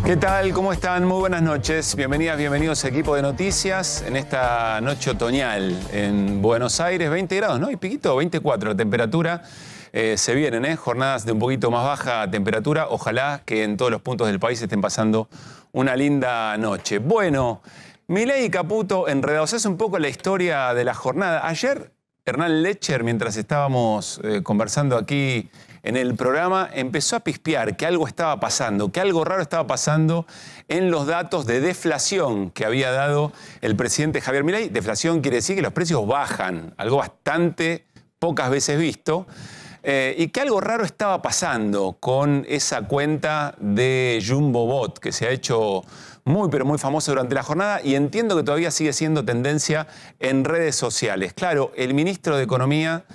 ¿Qué tal? ¿Cómo están? Muy buenas noches. Bienvenidas, bienvenidos a Equipo de Noticias en esta noche otoñal en Buenos Aires. 20 grados, ¿no? Y piquito, 24 la temperatura. Se vienen, jornadas de un poquito más baja temperatura. Ojalá que en todos los puntos del país estén pasando una linda noche. Bueno, Milei y Caputo enredados. Es un poco la historia de la jornada. Ayer, Hernán Lecher, mientras estábamos conversando aquí en el programa, empezó a pispear que algo estaba pasando, que algo raro estaba pasando en los datos de deflación que había dado el presidente Javier Milei. Deflación quiere decir que los precios bajan, algo bastante pocas veces visto, y que algo raro estaba pasando con esa cuenta de Jumbo Bot que se ha hecho muy pero muy famosa durante la jornada y entiendo que todavía sigue siendo tendencia en redes sociales. Claro, el ministro de Economía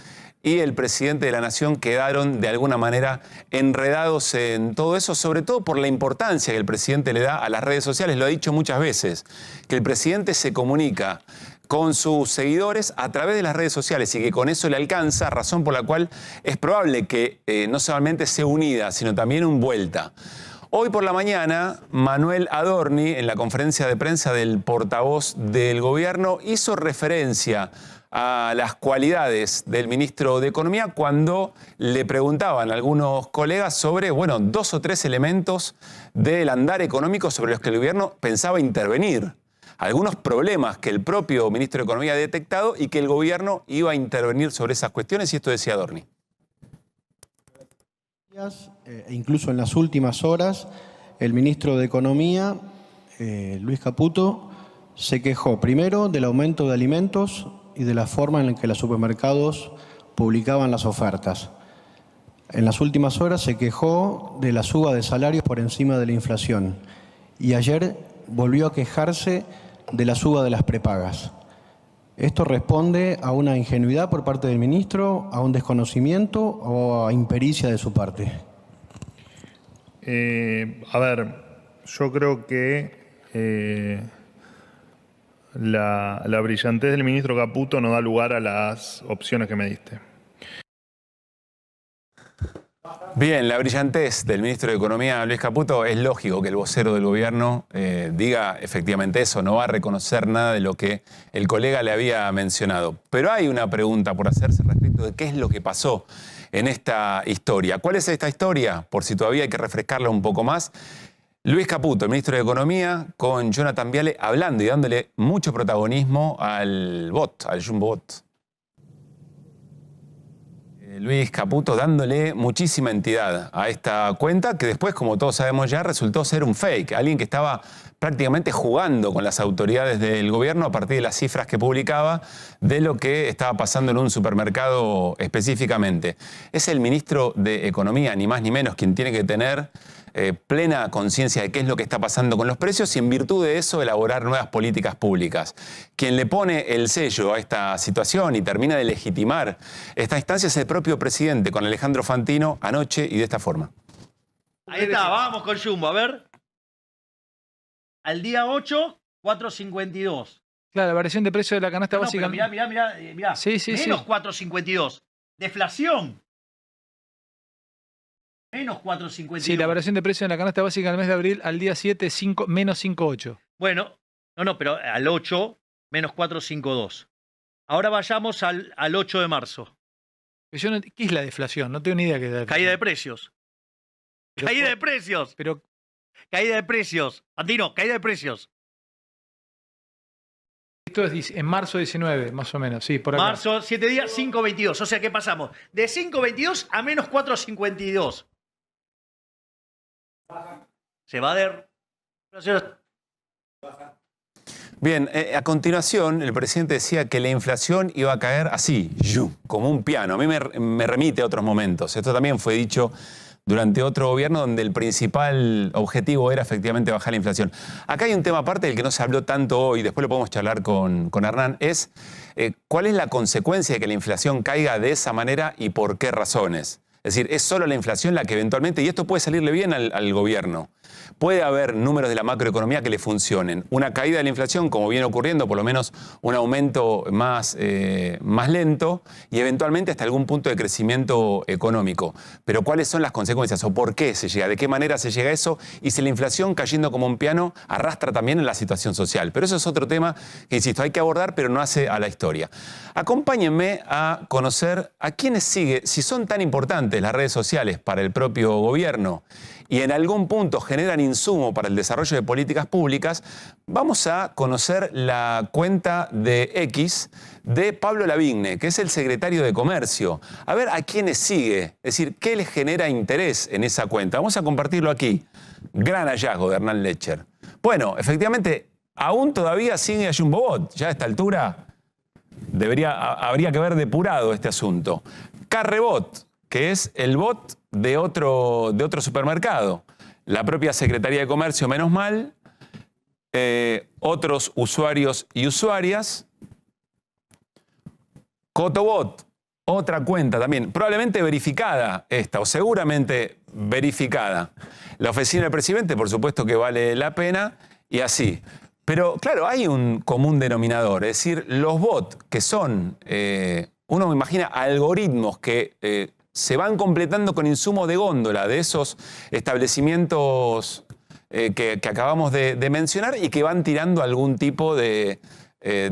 y el presidente de la Nación quedaron de alguna manera enredados en todo eso, sobre todo por la importancia que el presidente le da a las redes sociales. Lo ha dicho muchas veces, que el presidente se comunica con sus seguidores a través de las redes sociales y que con eso le alcanza, razón por la cual es probable que no solamente sea unida, sino también envuelta. Hoy por la mañana, Manuel Adorni, en la conferencia de prensa del portavoz del gobierno, hizo referencia a las cualidades del ministro de Economía cuando le preguntaban a algunos colegas sobre, bueno, 2 o 3 elementos del andar económico sobre los que el gobierno pensaba intervenir. Algunos problemas que el propio ministro de Economía ha detectado y que el gobierno iba a intervenir sobre esas cuestiones, y esto decía Adorni. Incluso en las últimas horas, el ministro de Economía, Luis Caputo, se quejó primero del aumento de alimentos y de la forma en la que los supermercados publicaban las ofertas. En las últimas horas se quejó de la suba de salarios por encima de la inflación. Y ayer volvió a quejarse de la suba de las prepagas. ¿Esto responde a una ingenuidad por parte del ministro, a un desconocimiento o a impericia de su parte? A ver, yo creo que la brillantez del ministro Caputo no da lugar a las opciones que me diste. Bien, la brillantez del ministro de Economía, Luis Caputo, es lógico que el vocero del gobierno diga efectivamente eso, no va a reconocer nada de lo que el colega le había mencionado. Pero hay una pregunta por hacerse respecto de qué es lo que pasó en esta historia. ¿Cuál es esta historia? Por si todavía hay que refrescarla un poco más. Luis Caputo, el ministro de Economía, con Jonathan Viale hablando y dándole mucho protagonismo al bot, al Jumbo Bot. Luis Caputo dándole muchísima entidad a esta cuenta que después, como todos sabemos ya, resultó ser un fake. Alguien que estaba prácticamente jugando con las autoridades del gobierno a partir de las cifras que publicaba de lo que estaba pasando en un supermercado específicamente. Es el ministro de Economía, ni más ni menos, quien tiene que tener plena conciencia de qué es lo que está pasando con los precios y en virtud de eso elaborar nuevas políticas públicas. Quien le pone el sello a esta situación y termina de legitimar esta instancia es el propio presidente con Alejandro Fantino anoche y de esta forma. Ahí está, vamos con Jumbo, a ver. Al día 8, 4.52. Claro, la variación de precio de la canasta básica. Mirá. Sí, menos 4.52. Deflación. Menos 4.52. Sí, la variación de precio en la canasta básica del mes de abril al día 7, menos 5,8. Bueno, pero al 8, menos 4.52. Ahora vayamos al 8 de marzo. ¿Qué es la deflación? No tengo ni idea qué es la deflación. Caída de precios. Caída de precios. Caída de precios. Andino, caída de precios. Esto es en marzo 19, más o menos, sí, por acá. Marzo, 7 días, 5.22. O sea, ¿qué pasamos? De 5.22 a menos 4.52. Se va de... Bien, a continuación el presidente decía que la inflación iba a caer así, como un piano. A mí me remite a otros momentos. Esto también fue dicho durante otro gobierno donde el principal objetivo era efectivamente bajar la inflación. Acá hay un tema aparte del que no se habló tanto hoy, después lo podemos charlar con Hernán, es cuál es la consecuencia de que la inflación caiga de esa manera y por qué razones. Es decir, es solo la inflación la que eventualmente, y esto puede salirle bien al gobierno, puede haber números de la macroeconomía que le funcionen. Una caída de la inflación, como viene ocurriendo, por lo menos un aumento más lento y eventualmente hasta algún punto de crecimiento económico. Pero ¿cuáles son las consecuencias o por qué se llega? ¿De qué manera se llega a eso? Y si la inflación cayendo como un piano arrastra también en la situación social. Pero eso es otro tema que, insisto, hay que abordar, pero no hace a la historia. Acompáñenme a conocer a quiénes sigue, si son tan importantes las redes sociales para el propio gobierno y en algún punto generan insumo para el desarrollo de políticas públicas, vamos a conocer la cuenta de X de Pablo Lavigne, que es el secretario de Comercio. A ver a quiénes sigue, es decir, qué les genera interés en esa cuenta. Vamos a compartirlo aquí. Gran hallazgo de Hernán Lecher. Bueno, efectivamente, aún todavía sigue a Jumbobot. Ya a esta altura habría que haber depurado este asunto. Carrebot, que es el bot de otro supermercado. La propia Secretaría de Comercio, menos mal, otros usuarios y usuarias. Cotobot, otra cuenta también, probablemente verificada esta, o seguramente verificada. La oficina del presidente, por supuesto que vale la pena, y así. Pero claro, hay un común denominador, es decir, los bots que son, uno me imagina algoritmos que se van completando con insumo de góndola de esos establecimientos que acabamos de mencionar y que van tirando algún tipo de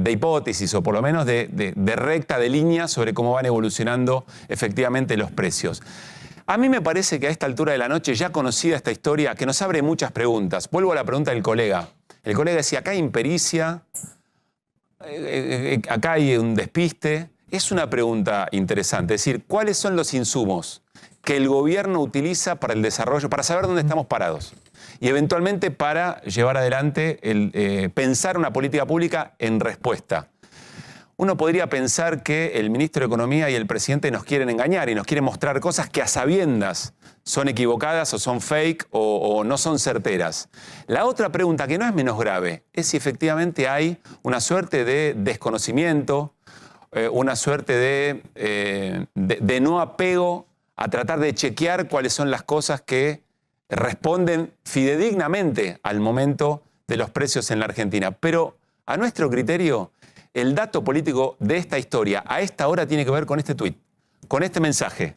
hipótesis o por lo menos de recta, de línea sobre cómo van evolucionando efectivamente los precios. A mí me parece que a esta altura de la noche, ya conocida esta historia, que nos abre muchas preguntas. Vuelvo a la pregunta del colega. El colega decía, acá hay impericia, acá hay un despiste. Es una pregunta interesante, es decir, ¿cuáles son los insumos que el gobierno utiliza para el desarrollo, para saber dónde estamos parados? Y eventualmente para llevar adelante, pensar una política pública en respuesta. Uno podría pensar que el ministro de Economía y el presidente nos quieren engañar y nos quieren mostrar cosas que a sabiendas son equivocadas o son fake o no son certeras. La otra pregunta, que no es menos grave, es si efectivamente hay una suerte de desconocimiento, una suerte de no apego a tratar de chequear cuáles son las cosas que responden fidedignamente al momento de los precios en la Argentina. Pero a nuestro criterio, el dato político de esta historia a esta hora tiene que ver con este tuit, con este mensaje.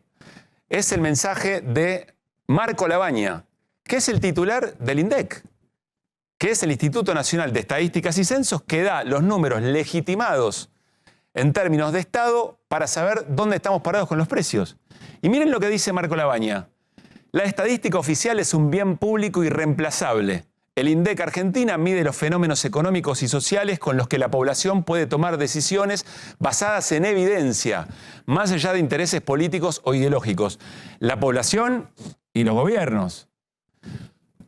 Es el mensaje de Marco Labaña, que es el titular del INDEC, que es el Instituto Nacional de Estadísticas y Censos, que da los números legitimados en términos de Estado para saber dónde estamos parados con los precios. Y miren lo que dice Marco Labaña. La estadística oficial es un bien público irreemplazable. El INDEC Argentina mide los fenómenos económicos y sociales con los que la población puede tomar decisiones basadas en evidencia, más allá de intereses políticos o ideológicos. La población y los gobiernos.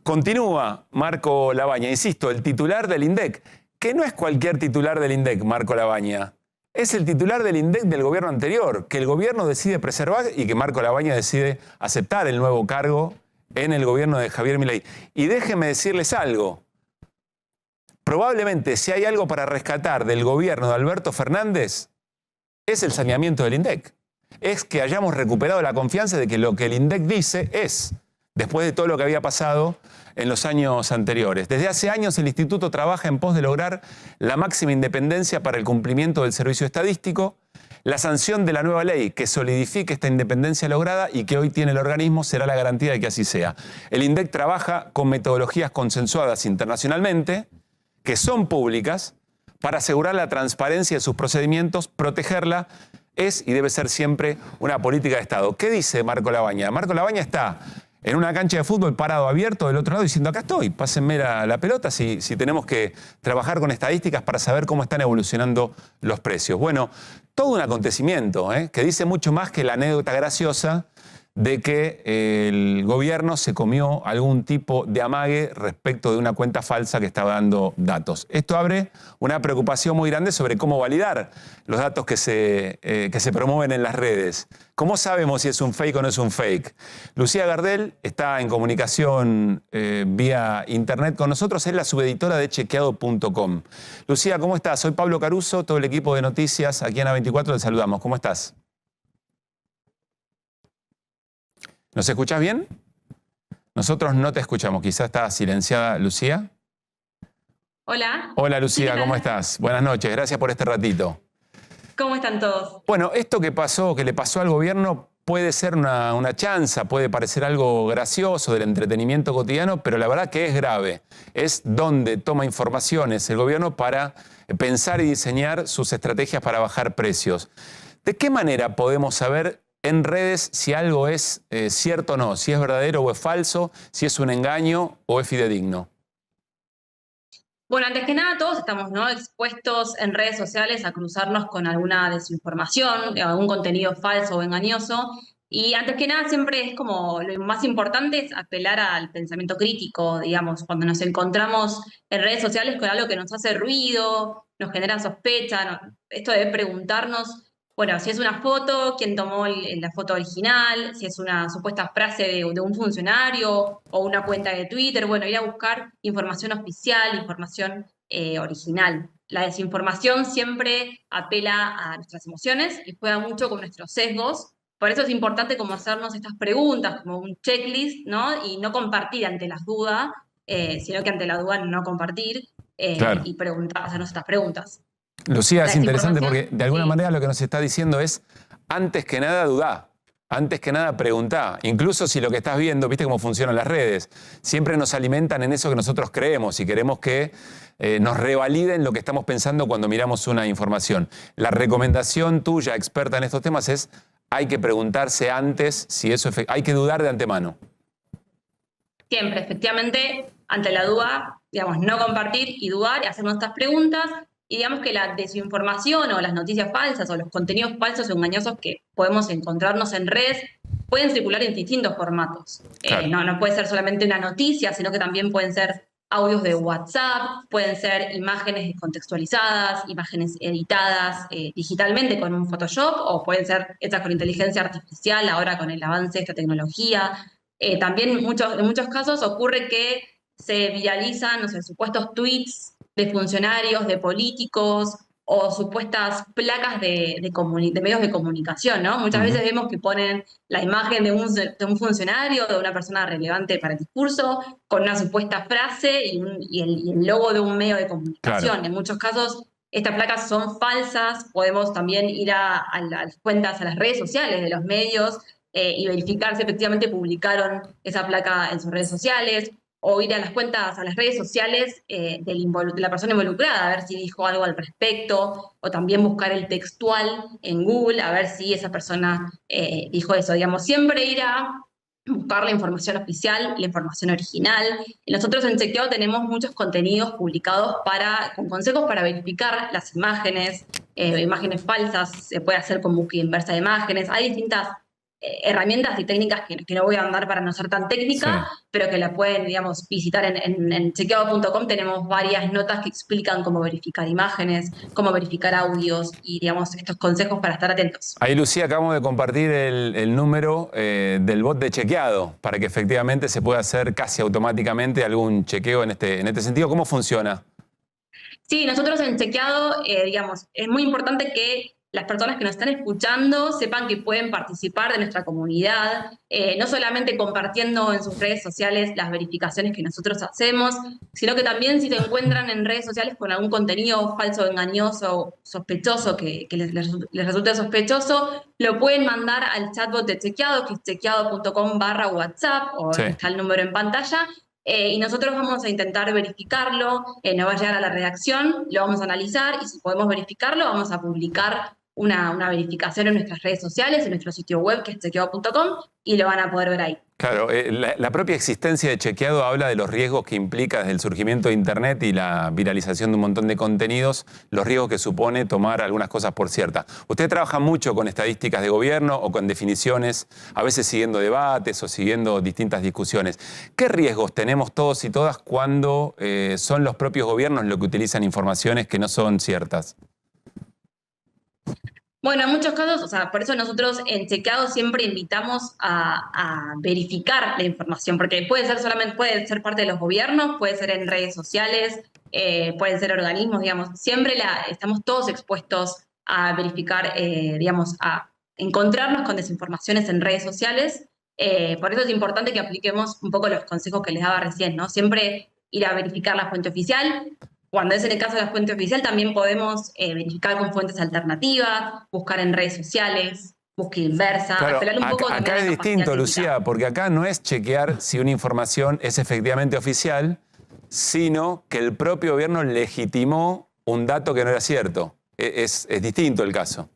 Continúa Marco Labaña, insisto, el titular del INDEC, que no es cualquier titular del INDEC, Marco Labaña. Es el titular del INDEC del gobierno anterior, que el gobierno decide preservar y que Marco Labaña decide aceptar el nuevo cargo en el gobierno de Javier Milei. Y déjenme decirles algo. Probablemente si hay algo para rescatar del gobierno de Alberto Fernández, es el saneamiento del INDEC. Es que hayamos recuperado la confianza de que lo que el INDEC dice es, después de todo lo que había pasado en los años anteriores. Desde hace años el Instituto trabaja en pos de lograr la máxima independencia para el cumplimiento del servicio estadístico. La sanción de la nueva ley que solidifique esta independencia lograda y que hoy tiene el organismo será la garantía de que así sea. El INDEC trabaja con metodologías consensuadas internacionalmente, que son públicas, para asegurar la transparencia de sus procedimientos, protegerla, es y debe ser siempre una política de Estado. ¿Qué dice Marco Labaña? Marco Labaña está en una cancha de fútbol parado abierto del otro lado diciendo, acá estoy, pásenme la pelota si tenemos que trabajar con estadísticas para saber cómo están evolucionando los precios. Bueno, todo un acontecimiento, que dice mucho más que la anécdota graciosa de que el gobierno se comió algún tipo de amague respecto de una cuenta falsa que estaba dando datos. Esto abre una preocupación muy grande sobre cómo validar los datos que se promueven en las redes. ¿Cómo sabemos si es un fake o no es un fake? Lucía Gardel está en comunicación vía internet con nosotros, es la subeditora de chequeado.com. Lucía, ¿cómo estás? Soy Pablo Caruso, todo el equipo de noticias aquí en A24 te saludamos. ¿Cómo estás? ¿Nos escuchás bien? Nosotros no te escuchamos. Quizás está silenciada Lucía. Hola. Hola Sí, Lucía, ¿qué ¿cómo tal? estás? Buenas noches, gracias por este ratito. ¿Cómo están todos? Bueno, esto que pasó, que le pasó al gobierno, puede ser una chanza, puede parecer algo gracioso del entretenimiento cotidiano, pero la verdad que es grave. Es donde toma informaciones el gobierno para pensar y diseñar sus estrategias para bajar precios. ¿De qué manera podemos saber en redes si algo es cierto o no, si es verdadero o es falso, si es un engaño o es fidedigno? Bueno, antes que nada, todos estamos, ¿no?, expuestos en redes sociales a cruzarnos con alguna desinformación, algún contenido falso o engañoso. Y antes que nada, siempre es como lo más importante es apelar al pensamiento crítico, digamos, cuando nos encontramos en redes sociales con algo que nos hace ruido, nos genera sospecha, esto de preguntarnos, bueno, si es una foto, quién tomó la foto original, si es una supuesta frase de un funcionario o una cuenta de Twitter, bueno, ir a buscar información oficial, información original. La desinformación siempre apela a nuestras emociones y juega mucho con nuestros sesgos. Por eso es importante como hacernos estas preguntas, como un checklist, ¿no? Y no compartir ante las dudas, sino que ante la duda no compartir Claro. y preguntar, hacernos estas preguntas. Lucía, La es interesante desinformación, porque de alguna sí. manera lo que nos está diciendo es, antes que nada dudá, antes que nada preguntá. Incluso si lo que estás viendo, viste cómo funcionan las redes, siempre nos alimentan en eso que nosotros creemos y queremos que nos revaliden lo que estamos pensando cuando miramos una información. La recomendación tuya, experta en estos temas, es hay que preguntarse antes si eso hay que dudar de antemano. Siempre, efectivamente, ante la duda, digamos, no compartir y dudar y hacernos estas preguntas. Y digamos que la desinformación o las noticias falsas o los contenidos falsos o engañosos que podemos encontrarnos en redes pueden circular en distintos formatos. Claro. No puede ser solamente una noticia, sino que también pueden ser audios de WhatsApp, pueden ser imágenes descontextualizadas, imágenes editadas digitalmente con un Photoshop, o pueden ser hechas con inteligencia artificial ahora con el avance de esta tecnología. También en muchos casos ocurre que se viralizan, no sé, supuestos tweets de funcionarios, de políticos o supuestas placas de medios de comunicación, ¿no? Muchas veces vemos que ponen la imagen de un funcionario, de una persona relevante para el discurso, con una supuesta frase y el logo de un medio de comunicación. Claro. En muchos casos estas placas son falsas, podemos también ir a las cuentas, a las redes sociales de los medios y verificar si efectivamente publicaron esa placa en sus redes sociales, o ir a las cuentas, a las redes sociales de la persona involucrada, a ver si dijo algo al respecto, o también buscar el textual en Google, a ver si esa persona dijo eso. Digamos, siempre ir a buscar la información oficial, la información original. Nosotros en Chequeado tenemos muchos contenidos publicados con consejos para verificar las imágenes, imágenes falsas, se puede hacer con búsqueda inversa de imágenes. Hay distintas herramientas y técnicas que no voy a andar para no ser tan técnica, Sí. pero que la pueden, digamos, visitar en chequeado.com. Tenemos varias notas que explican cómo verificar imágenes, cómo verificar audios y, digamos, estos consejos para estar atentos. Ahí, Lucía, acabamos de compartir el número del bot de chequeado para que efectivamente se pueda hacer casi automáticamente algún chequeo en este sentido. ¿Cómo funciona? Sí, nosotros en Chequeado, digamos, es muy importante que las personas que nos están escuchando sepan que pueden participar de nuestra comunidad, no solamente compartiendo en sus redes sociales las verificaciones que nosotros hacemos, sino que también si se encuentran en redes sociales con algún contenido falso, engañoso, sospechoso, que les resulte sospechoso, lo pueden mandar al chatbot de Chequeado, que es chequeado.com/WhatsApp, o Sí. está el número en pantalla. Y nosotros vamos a intentar verificarlo, nos va a llegar a la redacción, lo vamos a analizar y si podemos verificarlo vamos a publicar una verificación en nuestras redes sociales, en nuestro sitio web que es chequeado.com y lo van a poder ver ahí. Claro, la propia existencia de chequeado habla de los riesgos que implica desde el surgimiento de Internet y la viralización de un montón de contenidos, los riesgos que supone tomar algunas cosas por ciertas. Usted trabaja mucho con estadísticas de gobierno o con definiciones, a veces siguiendo debates o siguiendo distintas discusiones. ¿Qué riesgos tenemos todos y todas cuando son los propios gobiernos los que utilizan informaciones que no son ciertas? Bueno, en muchos casos, o sea, por eso nosotros en Chequeado siempre invitamos a verificar la información, porque puede ser parte de los gobiernos, puede ser en redes sociales, pueden ser organismos, digamos, siempre estamos todos expuestos a verificar, digamos, a encontrarnos con desinformaciones en redes sociales. Por eso es importante que apliquemos un poco los consejos que les daba recién, ¿no? Siempre ir a verificar la fuente oficial. Cuando es en el caso de la fuente oficial, también podemos verificar con fuentes alternativas, buscar en redes sociales, búsqueda inversa, Claro, apelar un poco acá también a es la capacidad distinto, crítica. Lucía, porque acá no es chequear si una información es efectivamente oficial, sino que el propio gobierno legitimó un dato que no era cierto. Es distinto el caso.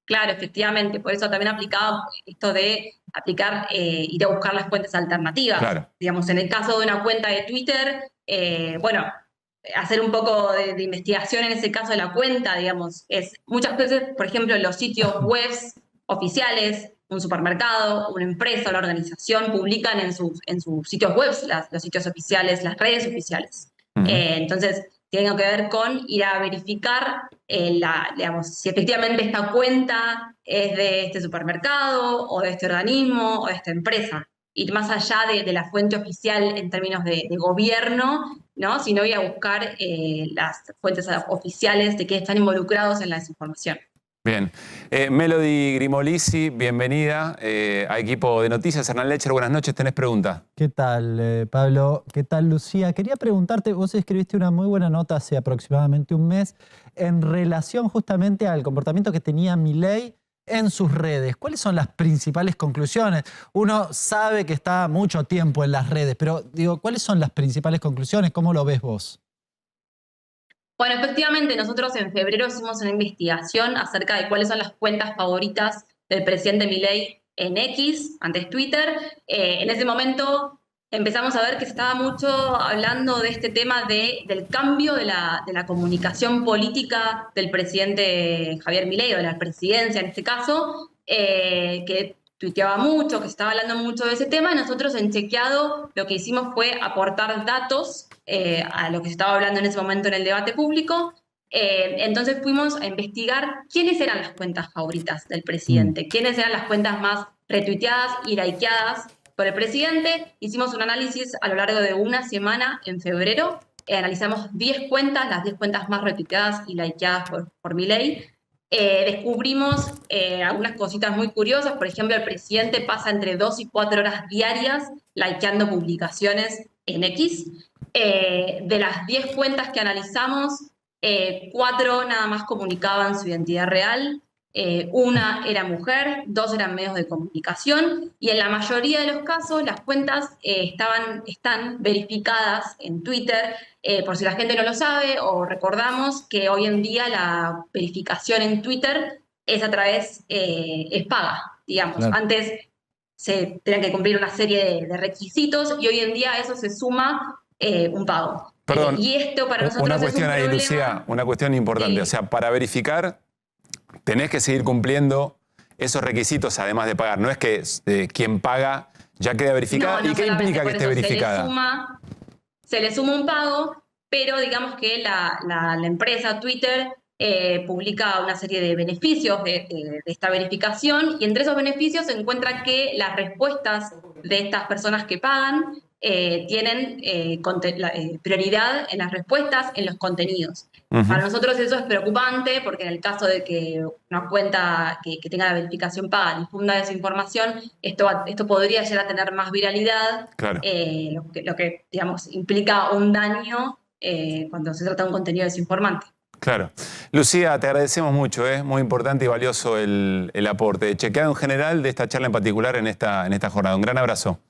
Claro, efectivamente. Por eso también aplicaba esto de aplicar, ir a buscar las fuentes alternativas. Claro. Digamos, en el caso de una cuenta de Twitter, bueno, hacer un poco de investigación en ese caso de la cuenta, digamos, es muchas veces, por ejemplo, los sitios web oficiales, un supermercado, una empresa, una organización, publican en sus sitios web los sitios oficiales, las redes oficiales. Entonces, tiene que ver con ir a verificar digamos, si efectivamente esta cuenta es de este supermercado o de este organismo o de esta empresa. Ir más allá de la fuente oficial en términos de gobierno, ¿no? Sino ir a buscar las fuentes oficiales de que están involucrados en la desinformación. Bien. Melody Grimolisi, bienvenida a Equipo de Noticias. Hernán Lecher, buenas noches. ¿Tenés pregunta? ¿Qué tal, Pablo? ¿Qué tal, Lucía? Quería preguntarte, vos escribiste una muy buena nota hace aproximadamente un mes en relación justamente al comportamiento que tenía Milei en sus redes. ¿Cuáles son las principales conclusiones? Uno sabe que está mucho tiempo en las redes, pero digo, ¿cuáles son las principales conclusiones? ¿Cómo lo ves vos? Bueno, efectivamente, nosotros en febrero hicimos una investigación acerca de cuáles son las cuentas favoritas del presidente Milei en X, antes Twitter. En ese momento empezamos a ver que se estaba mucho hablando de este tema del cambio de la comunicación política del presidente Javier Milei, o de la presidencia en este caso, que tuiteaba mucho, que se estaba hablando mucho de ese tema, y nosotros en Chequeado lo que hicimos fue aportar datos a lo que se estaba hablando en ese momento en el debate público. Entonces fuimos a investigar quiénes eran las cuentas favoritas del presidente, quiénes eran las cuentas más retuiteadas y likeadas por el presidente. Hicimos un análisis a lo largo de una semana en febrero. Analizamos 10 cuentas, las 10 cuentas más retuiteadas y likeadas por Milei. Descubrimos algunas cositas muy curiosas. Por ejemplo, el presidente pasa entre 2 y 4 horas diarias likeando publicaciones en X. De las 10 cuentas que analizamos, 4 nada más comunicaban su identidad real, una era mujer, 2 eran medios de comunicación, y en la mayoría de los casos las cuentas están verificadas en Twitter. Por si la gente no lo sabe, o recordamos que hoy en día la verificación en Twitter es a través, es paga, digamos. Claro. Antes se tenían que cumplir una serie de requisitos, y hoy en día a eso se suma un pago. Perdón, Y esto para nosotros una es un cuestión ahí, problema. Lucía, una cuestión importante. Sí. O sea, para verificar tenés que seguir cumpliendo esos requisitos además de pagar. No es que quien paga ya queda verificada. No, ¿Y qué solamente implica que por esté eso verificada? Se le suma un pago, pero digamos que la empresa Twitter publica una serie de beneficios de esta verificación, y entre esos beneficios se encuentra que las respuestas de estas personas que pagan tienen prioridad en las respuestas, en los contenidos. Para nosotros eso es preocupante, porque en el caso de que una cuenta que tenga la verificación paga difunda desinformación, esto podría llegar a tener más viralidad, Claro. lo que digamos, implica un daño cuando se trata de un contenido desinformante. Claro. Lucía, te agradecemos mucho, muy importante y valioso el aporte. Chequeado en general de esta charla en particular en esta jornada. Un gran abrazo.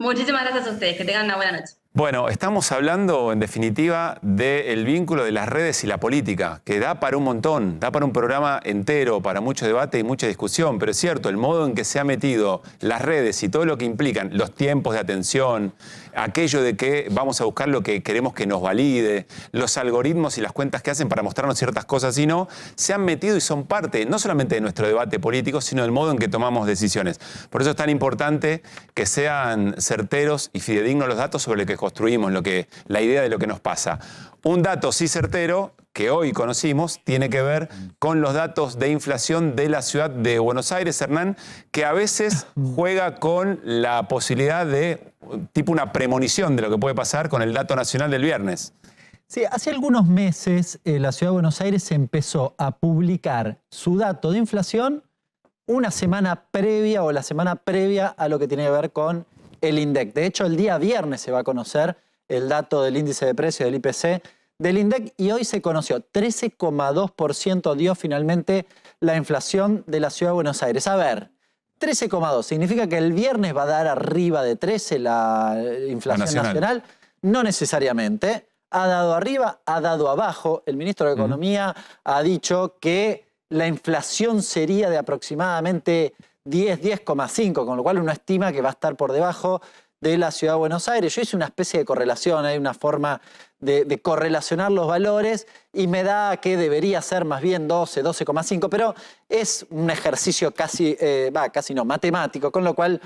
Muchísimas gracias a ustedes, que tengan una buena noche. Bueno, estamos hablando en definitiva del vínculo de las redes y la política, que da para un montón, da para un programa entero, para mucho debate y mucha discusión, pero es cierto, el modo en que se ha metido las redes y todo lo que implican, los tiempos de atención, aquello de que vamos a buscar lo que queremos que nos valide, los algoritmos y las cuentas que hacen para mostrarnos ciertas cosas y no, se han metido y son parte no solamente de nuestro debate político, sino del modo en que tomamos decisiones. Por eso es tan importante que sean certeros y fidedignos los datos sobre lo que construimos, la idea de lo que nos pasa. Un dato sí certero que hoy conocimos tiene que ver con los datos de inflación de la ciudad de Buenos Aires, Hernán, que a veces juega con la posibilidad de tipo una premonición de lo que puede pasar con el dato nacional del viernes. Sí, hace algunos meses la Ciudad de Buenos Aires empezó a publicar su dato de inflación una semana previa o la semana previa a lo que tiene que ver con el INDEC. De hecho, el día viernes se va a conocer el dato del índice de precios del IPC del INDEC y hoy se conoció 13,2% dio finalmente la inflación de la Ciudad de Buenos Aires. A ver, 13,2 significa que el viernes va a dar arriba de 13 la inflación nacional. No necesariamente. Ha dado arriba, ha dado abajo. El ministro de Economía ha dicho que la inflación sería de aproximadamente 10,5, con lo cual uno estima que va a estar por debajo de la Ciudad de Buenos Aires. Yo hice una especie de correlación, hay una forma de correlacionar los valores y me da que debería ser más bien 12, 12,5, pero es un ejercicio casi no, matemático, con lo cual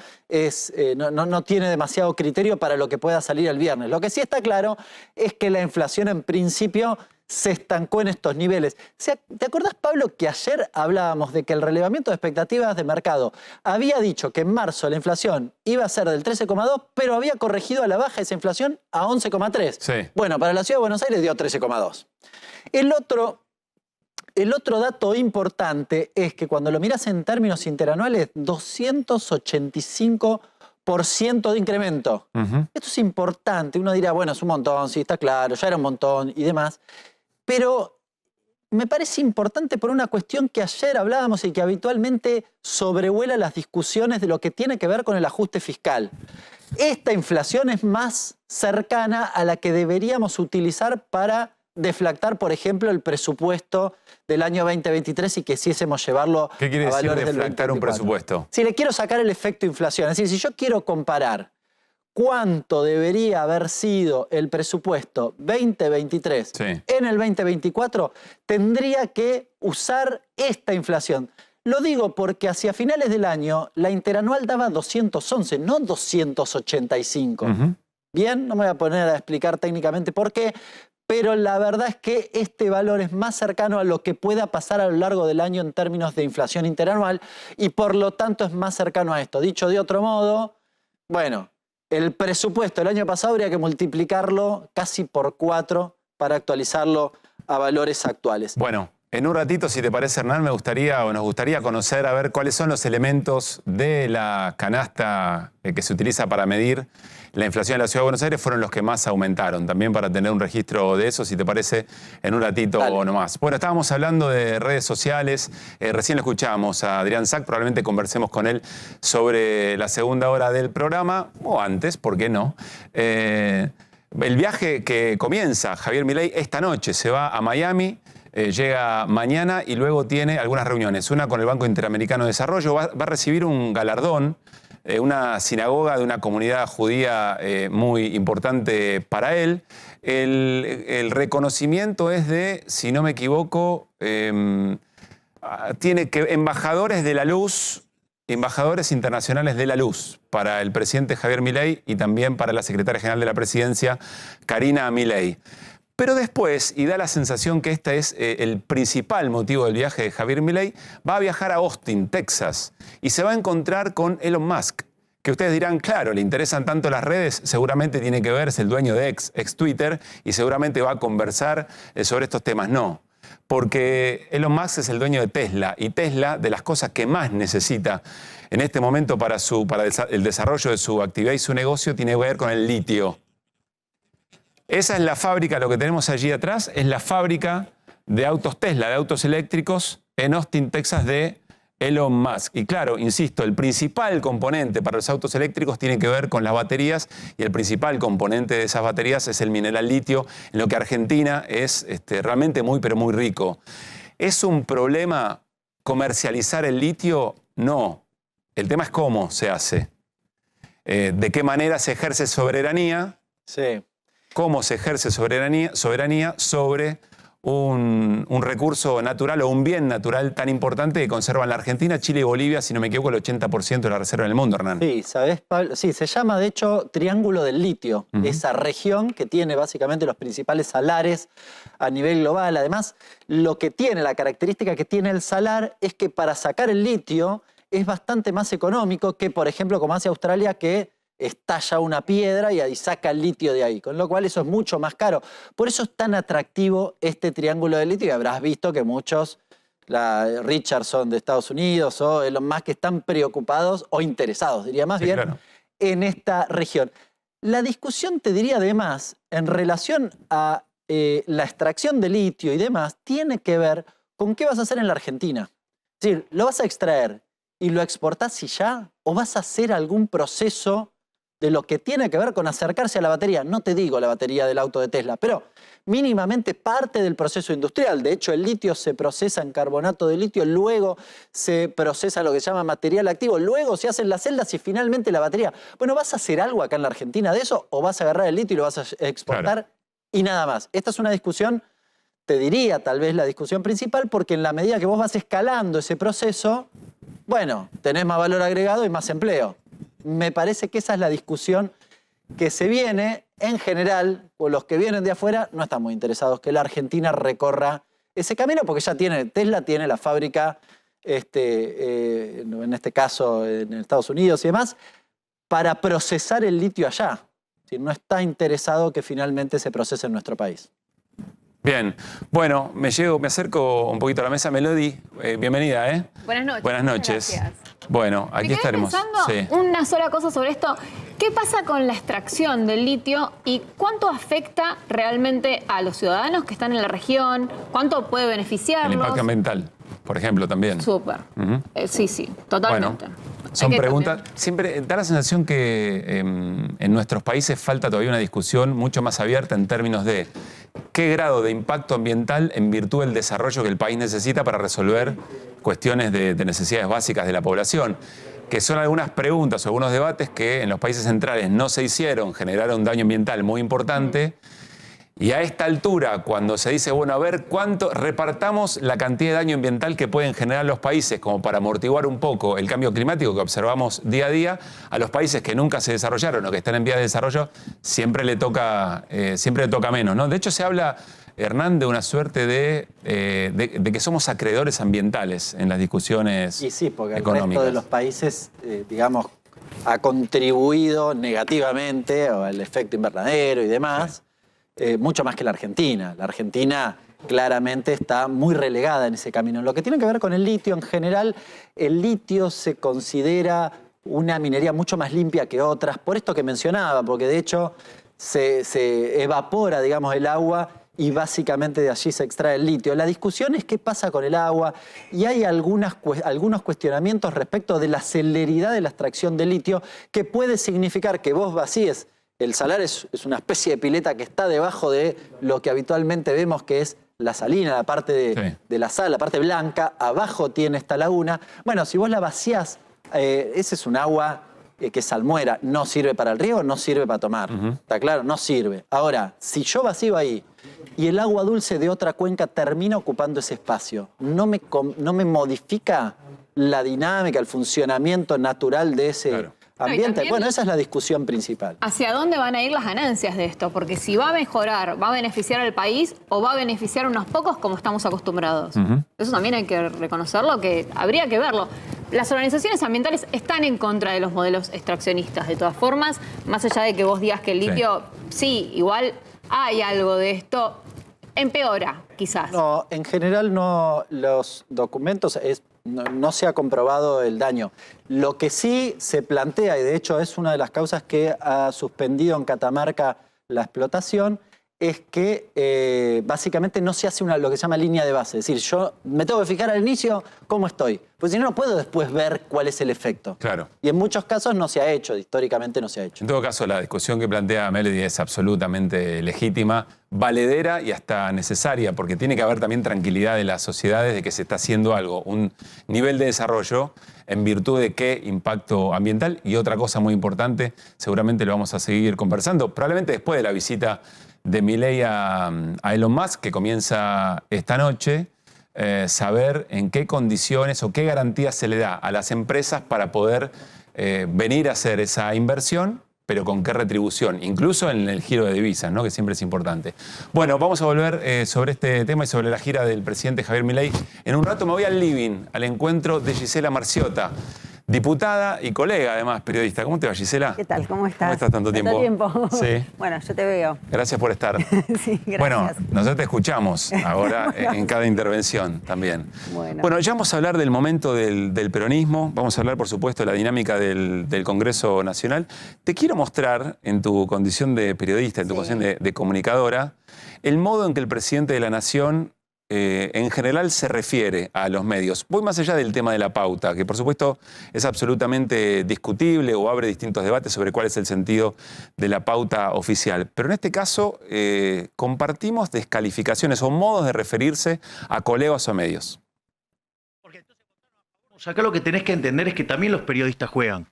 no tiene demasiado criterio para lo que pueda salir el viernes. Lo que sí está claro es que la inflación en principio se estancó en estos niveles. ¿Te acordás, Pablo, que ayer hablábamos de que el relevamiento de expectativas de mercado había dicho que en marzo la inflación iba a ser del 13,2, pero había corregido a la baja esa inflación a 11,3? Sí. Bueno, para la Ciudad de Buenos Aires dio 13,2. El otro dato importante es que cuando lo miras en términos interanuales, 285% de incremento. Esto es importante. Uno dirá, bueno, es un montón, sí, está claro, ya era un montón y demás. Pero me parece importante por una cuestión que ayer hablábamos y que habitualmente sobrevuela las discusiones de lo que tiene que ver con el ajuste fiscal. Esta inflación es más cercana a la que deberíamos utilizar para deflactar, por ejemplo, el presupuesto del año 2023 y que quisiésemos llevarlo ¿Qué quiere a decir valores del deflactar un 2024. presupuesto? Si le quiero sacar el efecto inflación, es decir, si yo quiero comparar cuánto debería haber sido el presupuesto 2023 en el 2024, tendría que usar esta inflación. Lo digo porque hacia finales del año la interanual daba 211, no 285. Bien, no me voy a poner a explicar técnicamente por qué, pero la verdad es que este valor es más cercano a lo que pueda pasar a lo largo del año en términos de inflación interanual y por lo tanto es más cercano a esto. Dicho de otro modo, bueno, el presupuesto del año pasado habría que multiplicarlo casi por 4 para actualizarlo a valores actuales. Bueno, en un ratito, si te parece, Hernán, nos gustaría conocer a ver cuáles son los elementos de la canasta que se utiliza para medir la inflación de la Ciudad de Buenos Aires. Fueron los que más aumentaron, también para tener un registro de eso, si te parece, en un ratito o nomás. Bueno, estábamos hablando de redes sociales, recién lo escuchábamos a Adrián Sack, probablemente conversemos con él sobre la segunda hora del programa, o antes, ¿por qué no? El viaje que comienza Javier Milei esta noche, se va a Miami, llega mañana y luego tiene algunas reuniones. Una con el Banco Interamericano de Desarrollo, va a recibir un galardón, una sinagoga de una comunidad judía muy importante para él. El reconocimiento es de, si no me equivoco, tiene que embajadores de la luz, embajadores internacionales de la luz para el presidente Javier Milei y también para la secretaria general de la presidencia, Karina Milei. Pero después, y da la sensación que este es el principal motivo del viaje de Javier Milei, va a viajar a Austin, Texas, y se va a encontrar con Elon Musk, que ustedes dirán, claro, le interesan tanto las redes, seguramente tiene que ver, es el dueño de ex Twitter, y seguramente va a conversar sobre estos temas. No, porque Elon Musk es el dueño de Tesla, y Tesla, de las cosas que más necesita en este momento para el desarrollo de su actividad y su negocio, tiene que ver con el litio. Esa es la fábrica, lo que tenemos allí atrás, es la fábrica de autos Tesla, de autos eléctricos en Austin, Texas, de Elon Musk. Y claro, insisto, el principal componente para los autos eléctricos tiene que ver con las baterías y el principal componente de esas baterías es el mineral litio, en lo que Argentina es realmente muy, pero muy rico. ¿Es un problema comercializar el litio? No. El tema es cómo se hace. ¿De qué manera se ejerce soberanía? Sí. ¿Cómo se ejerce soberanía sobre un recurso natural o un bien natural tan importante que conservan la Argentina, Chile y Bolivia, si no me equivoco, el 80% de la reserva del mundo, Hernán? Sí, ¿sabés, Pablo? Sí, se llama de hecho Triángulo del Litio, esa región que tiene básicamente los principales salares a nivel global. Además, lo que tiene, la característica que tiene el salar es que para sacar el litio es bastante más económico que, por ejemplo, como hace Australia, que estalla una piedra y ahí saca el litio de ahí, con lo cual eso es mucho más caro. Por eso es tan atractivo este triángulo de litio y habrás visto que muchos la Richardson de Estados Unidos o Elon Musk, que están preocupados o interesados, diría más bien, claro, en esta región. La discusión, te diría además, en relación a la extracción de litio y demás, tiene que ver con qué vas a hacer en la Argentina. Es decir, ¿lo vas a extraer y lo exportás y ya? ¿O vas a hacer algún proceso de lo que tiene que ver con acercarse a la batería? No te digo la batería del auto de Tesla, pero mínimamente parte del proceso industrial. De hecho, el litio se procesa en carbonato de litio, luego se procesa lo que se llama material activo, luego se hacen las celdas y finalmente la batería. Bueno, ¿vas a hacer algo acá en la Argentina de eso o vas a agarrar el litio y lo vas a exportar? Claro. Y nada más. Esta es una discusión, te diría tal vez la discusión principal, porque en la medida que vos vas escalando ese proceso, bueno, tenés más valor agregado y más empleo. Me parece que esa es la discusión que se viene. En general, por los que vienen de afuera, no están muy interesados que la Argentina recorra ese camino, porque ya Tesla tiene la fábrica, en este caso en Estados Unidos y demás, para procesar el litio allá. Es decir, no está interesado que finalmente se procese en nuestro país. Bien, bueno, me acerco un poquito a la mesa. Melody, bienvenida, ¿eh? Buenas noches. Buenas noches. Gracias. Bueno, aquí Me quedé estaremos. pensando Sí. una sola cosa sobre esto. ¿Qué pasa con la extracción del litio y cuánto afecta realmente a los ciudadanos que están en la región? ¿Cuánto puede beneficiarlos? El impacto ambiental, por ejemplo, también. Súper. Ujú. Sí, totalmente. Bueno, son Hay que preguntas. también- Siempre da la sensación que en nuestros países falta todavía una discusión mucho más abierta en términos de qué grado de impacto ambiental en virtud del desarrollo que el país necesita para resolver cuestiones de necesidades básicas de la población, que son algunas preguntas o algunos debates que en los países centrales no se hicieron, generaron daño ambiental muy importante. Y a esta altura, cuando se dice, bueno, a ver cuánto repartamos la cantidad de daño ambiental que pueden generar los países como para amortiguar un poco el cambio climático que observamos día a día, a los países que nunca se desarrollaron o que están en vías de desarrollo, siempre le toca menos, ¿no? De hecho, se habla, Hernán, de una suerte de que somos acreedores ambientales en las discusiones Y sí, porque el económicas. resto de los países, digamos, ha contribuido negativamente al efecto invernadero y demás. Mucho más que la Argentina. La Argentina claramente está muy relegada en ese camino. En lo que tiene que ver con el litio, en general, el litio se considera una minería mucho más limpia que otras, por esto que mencionaba, porque de hecho se evapora, digamos, el agua y básicamente de allí se extrae el litio. La discusión es qué pasa con el agua y hay algunos cuestionamientos respecto de la celeridad de la extracción de litio que puede significar que vos vacíes. El salar es una especie de pileta que está debajo de lo que habitualmente vemos que es la salina, la parte de la sal, la parte blanca. Abajo tiene esta laguna. Bueno, si vos la vaciás, ese es un agua que es salmuera. No sirve para el riego, no sirve para tomar. ¿Está claro? No sirve. Ahora, si yo vacío ahí y el agua dulce de otra cuenca termina ocupando ese espacio, ¿no me modifica la dinámica, el funcionamiento natural de ese ambiente? también- Bueno, esa es la discusión principal. ¿Hacia dónde van a ir las ganancias de esto? Porque si va a mejorar, ¿va a beneficiar al país o va a beneficiar a unos pocos como estamos acostumbrados? Eso también hay que reconocerlo, que habría que verlo. Las organizaciones ambientales están en contra de los modelos extraccionistas. De todas formas, más allá de que vos digas que el litio, sí, igual hay algo de esto, empeora, quizás. No, en general no, los documentos no se ha comprobado el daño. Lo que sí se plantea, y de hecho es una de las causas que ha suspendido en Catamarca la explotación, es que básicamente no se hace lo que se llama línea de base. Es decir, yo me tengo que fijar al inicio cómo estoy. Pues si no, no puedo después ver cuál es el efecto. Claro. Y en muchos casos no se ha hecho, históricamente no se ha hecho. En todo caso, la discusión que plantea Melody es absolutamente legítima, valedera y hasta necesaria, porque tiene que haber también tranquilidad de las sociedades de que se está haciendo algo, un nivel de desarrollo en virtud de qué impacto ambiental. Y otra cosa muy importante, seguramente lo vamos a seguir conversando, probablemente después de la visita de Milei a Elon Musk, que comienza esta noche, saber en qué condiciones o qué garantías se le da a las empresas para poder venir a hacer esa inversión, pero con qué retribución, incluso en el giro de divisas, ¿no? Que siempre es importante. Bueno, vamos a volver sobre este tema y sobre la gira del presidente Javier Milei. En un rato me voy al living, al encuentro de Gisela Marciota, diputada y colega, además, periodista. ¿Cómo te va, Gisela? ¿Qué tal? ¿Cómo estás? ¿Cómo estás tanto tiempo? Sí. Bueno, yo te veo. Gracias por estar. Sí, gracias. Bueno, nosotros te escuchamos ahora en cada intervención también. Bueno, ya vamos a hablar del momento del peronismo, vamos a hablar, por supuesto, de la dinámica del Congreso Nacional. Te quiero mostrar, en tu condición de periodista, en tu condición de comunicadora, el modo en que el presidente de la Nación en general se refiere a los medios. Voy más allá del tema de la pauta, que por supuesto es absolutamente discutible o abre distintos debates sobre cuál es el sentido de la pauta oficial. Pero en este caso compartimos descalificaciones o modos de referirse a colegas o medios. Porque entonces, acá lo que tenés que entender es que también los periodistas juegan.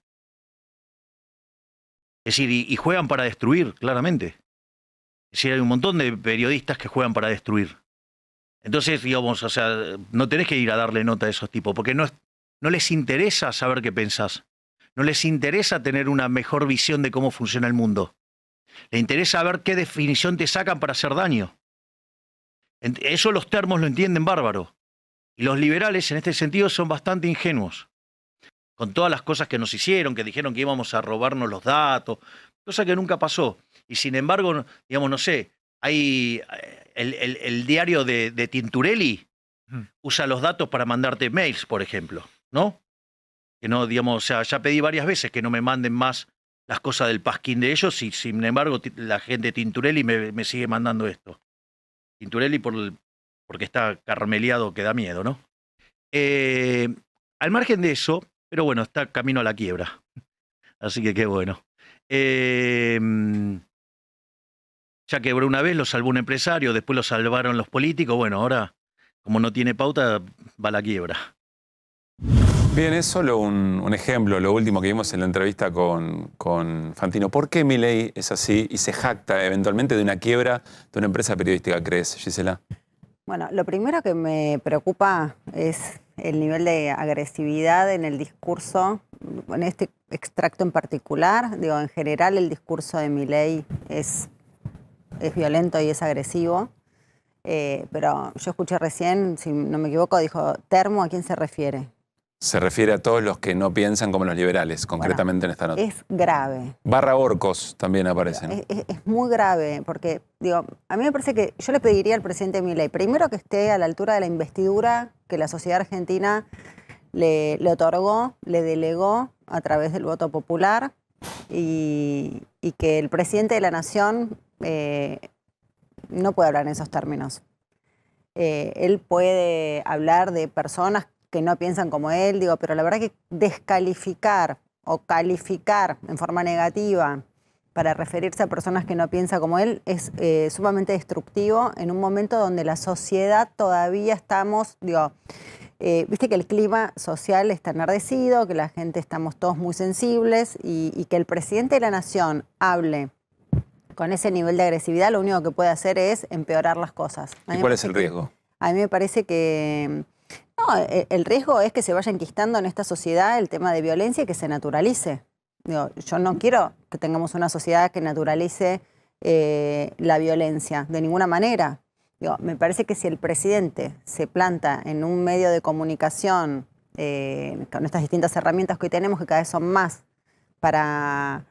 Es decir, y juegan para destruir, claramente. Es decir, hay un montón de periodistas que juegan para destruir. Entonces, digamos, o sea, no tenés que ir a darle nota a esos tipos, porque no les interesa saber qué pensás. No les interesa tener una mejor visión de cómo funciona el mundo. Les interesa ver qué definición te sacan para hacer daño. Eso los termos lo entienden bárbaro. Y los liberales, en este sentido, son bastante ingenuos. Con todas las cosas que nos hicieron, que dijeron que íbamos a robarnos los datos, cosa que nunca pasó. Y sin embargo, digamos, no sé, hay el diario de Tinturelli usa los datos para mandarte mails, por ejemplo, ¿no? Que no, digamos, o sea, ya pedí varias veces que no me manden más las cosas del pasquín de ellos y sin embargo la gente de Tinturelli me sigue mandando esto. Tinturelli porque está carmeleado que da miedo, ¿no? Al margen de eso, pero bueno, está camino a la quiebra. Así que qué bueno. Ya quebró una vez, lo salvó un empresario, después lo salvaron los políticos. Bueno, ahora, como no tiene pauta, va a la quiebra. Bien, es solo un ejemplo, lo último que vimos en la entrevista con Fantino. ¿Por qué Milei es así y se jacta eventualmente de una quiebra de una empresa periodística, crees, Gisela? Bueno, lo primero que me preocupa es el nivel de agresividad en el discurso, en este extracto en particular. Digo, en general el discurso de Milei es violento y es agresivo, pero yo escuché recién, si no me equivoco, dijo termo, ¿a quién se refiere? Se refiere a todos los que no piensan como los liberales, concretamente en esta nota. Es grave. Barra Orcos también aparece, ¿no? Es muy grave, porque digo, a mí me parece que yo le pediría al presidente Milei, primero que esté a la altura de la investidura que la sociedad argentina le otorgó, le delegó a través del voto popular, y que el presidente de la Nación no puede hablar en esos términos. Él puede hablar de personas que no piensan como él, digo, pero la verdad que descalificar o calificar en forma negativa para referirse a personas que no piensan como él es sumamente destructivo en un momento donde la sociedad todavía estamos, digo, viste que el clima social está enardecido, que la gente estamos todos muy sensibles y que el presidente de la Nación hable con ese nivel de agresividad, lo único que puede hacer es empeorar las cosas. ¿Y cuál es el riesgo? A mí me parece que no, el riesgo es que se vaya enquistando en esta sociedad el tema de violencia y que se naturalice. Digo, yo no quiero que tengamos una sociedad que naturalice la violencia de ninguna manera. Digo, me parece que si el presidente se planta en un medio de comunicación con estas distintas herramientas que hoy tenemos, que cada vez son más, para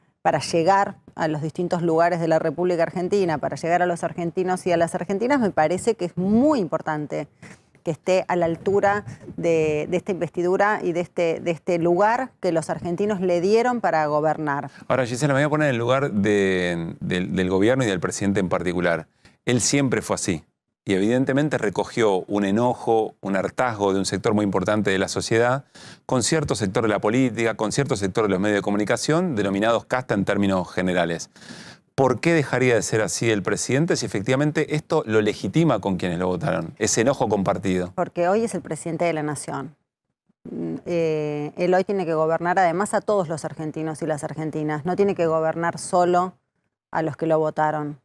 llegar a los distintos lugares de la República Argentina, para llegar a los argentinos y a las argentinas, me parece que es muy importante que esté a la altura de esta investidura y de este lugar que los argentinos le dieron para gobernar. Ahora, Gisela, me voy a poner en el lugar del gobierno y del presidente en particular. Él siempre fue así y evidentemente recogió un enojo, un hartazgo de un sector muy importante de la sociedad con cierto sector de la política, con cierto sector de los medios de comunicación, denominados casta en términos generales. ¿Por qué dejaría de ser así el presidente si efectivamente esto lo legitima con quienes lo votaron? Ese enojo compartido. Porque hoy es el presidente de la Nación. Él hoy tiene que gobernar además a todos los argentinos y las argentinas. No tiene que gobernar solo a los que lo votaron.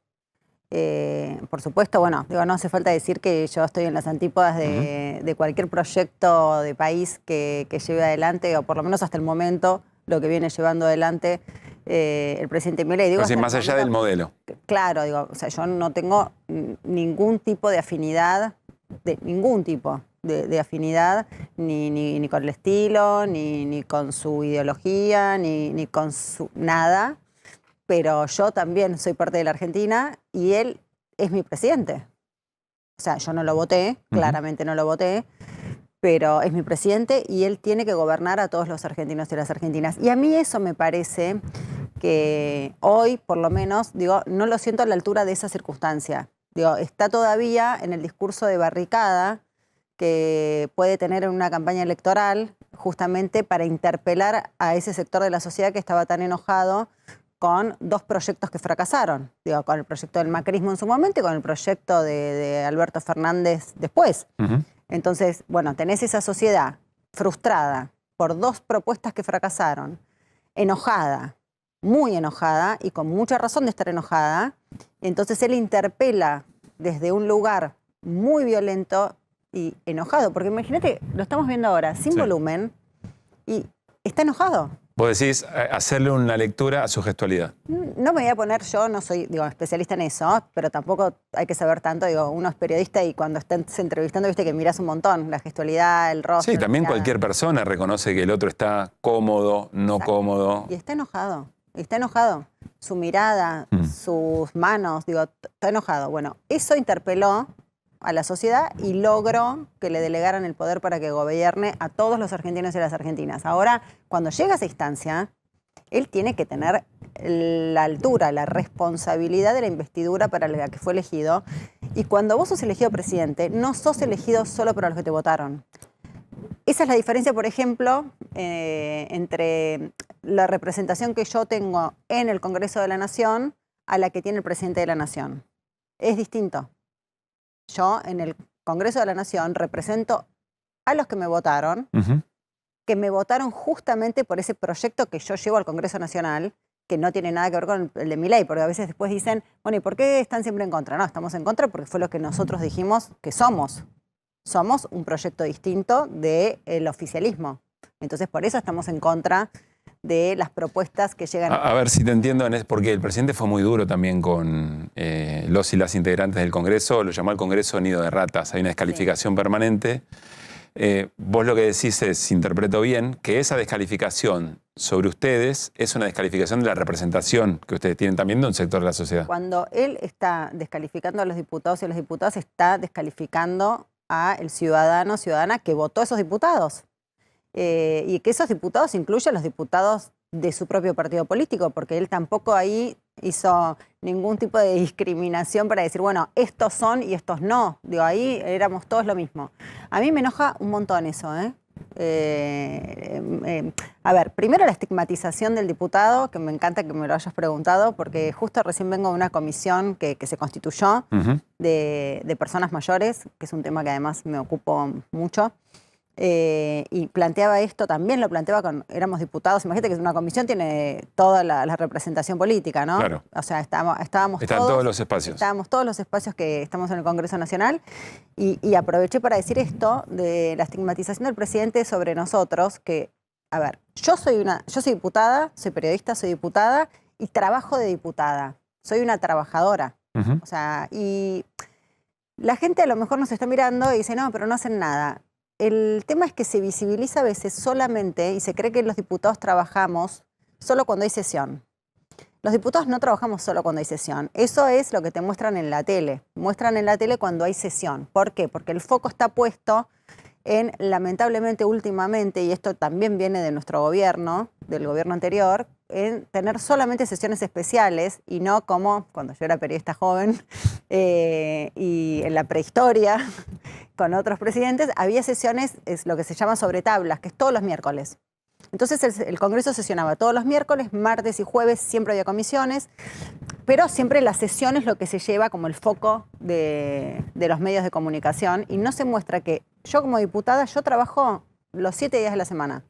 Por supuesto, bueno, digo, no hace falta decir que yo estoy en las antípodas de cualquier proyecto de país que lleve adelante, o por lo menos hasta el momento, lo que viene llevando adelante el presidente Milei. Digo, más allá del modelo. Claro, digo, o sea, yo no tengo ningún tipo de afinidad, de ningún tipo, de afinidad, ni con el estilo, ni con su ideología, ni con su nada. Pero yo también soy parte de la Argentina y él es mi presidente. O sea, yo no lo voté, claramente no lo voté, pero es mi presidente y él tiene que gobernar a todos los argentinos y las argentinas. Y a mí eso me parece que hoy, por lo menos, digo, no lo siento a la altura de esa circunstancia. Digo, está todavía en el discurso de barricada que puede tener en una campaña electoral justamente para interpelar a ese sector de la sociedad que estaba tan enojado con dos proyectos que fracasaron. Digo, con el proyecto del macrismo en su momento y con el proyecto de Alberto Fernández después. Entonces, bueno, tenés esa sociedad frustrada por dos propuestas que fracasaron, enojada, muy enojada y con mucha razón de estar enojada. Entonces él interpela desde un lugar muy violento y enojado, porque imagínate, lo estamos viendo ahora, sin volumen, y está enojado. Vos decís hacerle una lectura a su gestualidad. No me voy a poner, yo no soy, digo, especialista en eso, pero tampoco hay que saber tanto. Digo, uno es periodista y cuando estás entrevistando, viste que miras un montón, la gestualidad, el rostro. Sí, también cualquier persona reconoce que el otro está cómodo, no cómodo. Y está enojado, está enojado. Su mirada, sus manos, digo, está enojado. Bueno, eso interpeló a la sociedad y logró que le delegaran el poder para que gobierne a todos los argentinos y las argentinas. Ahora, cuando llega a esa instancia, él tiene que tener la altura, la responsabilidad de la investidura para la que fue elegido. Y cuando vos sos elegido presidente, no sos elegido solo para los que te votaron. Esa es la diferencia, por ejemplo, entre la representación que yo tengo en el Congreso de la Nación a la que tiene el presidente de la Nación. Es distinto. Yo en el Congreso de la Nación represento a los que me votaron, que me votaron justamente por ese proyecto que yo llevo al Congreso Nacional, que no tiene nada que ver con el de mi ley, porque a veces después dicen, bueno, ¿y por qué están siempre en contra? No, estamos en contra porque fue lo que nosotros dijimos que somos. Somos un proyecto distinto del oficialismo. Entonces, por eso estamos en contra de las propuestas que llegan. A ver si te entiendo, porque el presidente fue muy duro también con los y las integrantes del Congreso, lo llamó al Congreso nido de ratas, hay una descalificación permanente. Vos lo que decís es, interpreto bien, que esa descalificación sobre ustedes es una descalificación de la representación que ustedes tienen también de un sector de la sociedad. Cuando él está descalificando a los diputados y a las diputadas, está descalificando al ciudadano, ciudadana que votó a esos diputados. Y que esos diputados incluyen los diputados de su propio partido político, porque él tampoco ahí hizo ningún tipo de discriminación para decir, bueno, estos son y estos no. Digo, ahí éramos todos lo mismo. A mí me enoja un montón eso, A ver, primero la estigmatización del diputado, que me encanta que me lo hayas preguntado, porque justo recién vengo de una comisión que se constituyó de personas mayores, que es un tema que además me ocupo mucho. Y planteaba esto, también lo planteaba con, éramos diputados, imagínate que una comisión tiene toda la representación política, ¿no? Claro. O sea, están todos los espacios. Estábamos todos los espacios que estamos en el Congreso Nacional y aproveché para decir esto de la estigmatización del presidente sobre nosotros, que, a ver, yo soy diputada, soy periodista, soy diputada y trabajo de diputada. Soy una trabajadora. O sea, y la gente a lo mejor nos está mirando y dice, no, pero no hacen nada. El tema es que se visibiliza a veces solamente y se cree que los diputados trabajamos solo cuando hay sesión. Los diputados no trabajamos solo cuando hay sesión. Eso es lo que te muestran en la tele. Muestran en la tele cuando hay sesión. ¿Por qué? Porque el foco está puesto en, lamentablemente, últimamente, y esto también viene de nuestro gobierno, del gobierno anterior, en tener solamente sesiones especiales y no como cuando yo era periodista joven y en la prehistoria con otros presidentes, había sesiones, es lo que se llama sobre tablas, que es todos los miércoles. Entonces el Congreso sesionaba todos los miércoles, martes y jueves, siempre había comisiones, pero siempre la sesión es lo que se lleva como el foco de los medios de comunicación y no se muestra que yo como diputada, yo trabajo los 7 días de la semana.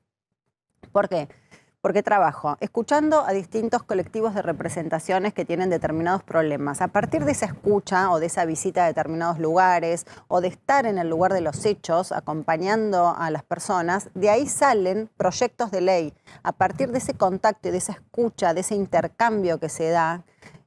¿Por qué? Porque trabajo escuchando a distintos colectivos de representaciones que tienen determinados problemas. A partir de esa escucha o de esa visita a determinados lugares o de estar en el lugar de los hechos acompañando a las personas, de ahí salen proyectos de ley. A partir de ese contacto y de esa escucha, de ese intercambio que se da,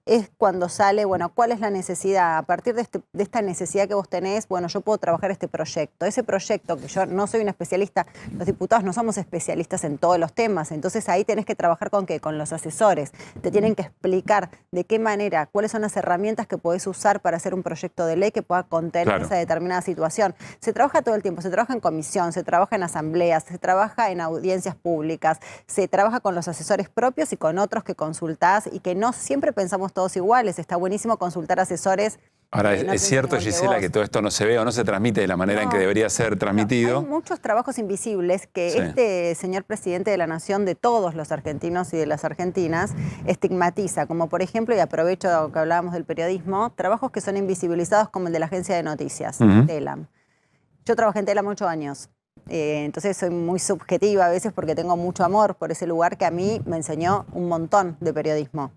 es cuando sale, bueno, ¿cuál es la necesidad? A partir de esta necesidad que vos tenés, bueno, yo puedo trabajar este proyecto. Ese proyecto, que yo no soy una especialista, los diputados no somos especialistas en todos los temas, entonces ahí tenés que trabajar ¿con qué? Con los asesores. Te tienen que explicar de qué manera, cuáles son las herramientas que podés usar para hacer un proyecto de ley que pueda contener esa determinada situación. Se trabaja todo el tiempo, se trabaja en comisión, se trabaja en asambleas, se trabaja en audiencias públicas, se trabaja con los asesores propios y con otros que consultás y que no siempre pensamos todos iguales. Está buenísimo consultar asesores. Ahora, no es cierto, Gisela, que todo esto no se ve o no se transmite de la manera en que debería ser transmitido. Hay muchos trabajos invisibles que este señor presidente de la Nación, de todos los argentinos y de las argentinas, estigmatiza, como por ejemplo, y aprovecho que hablábamos del periodismo, trabajos que son invisibilizados como el de la agencia de noticias, TELAM. Yo trabajé en TELAM 8 años. Entonces soy muy subjetiva a veces porque tengo mucho amor por ese lugar que a mí me enseñó un montón de periodismo.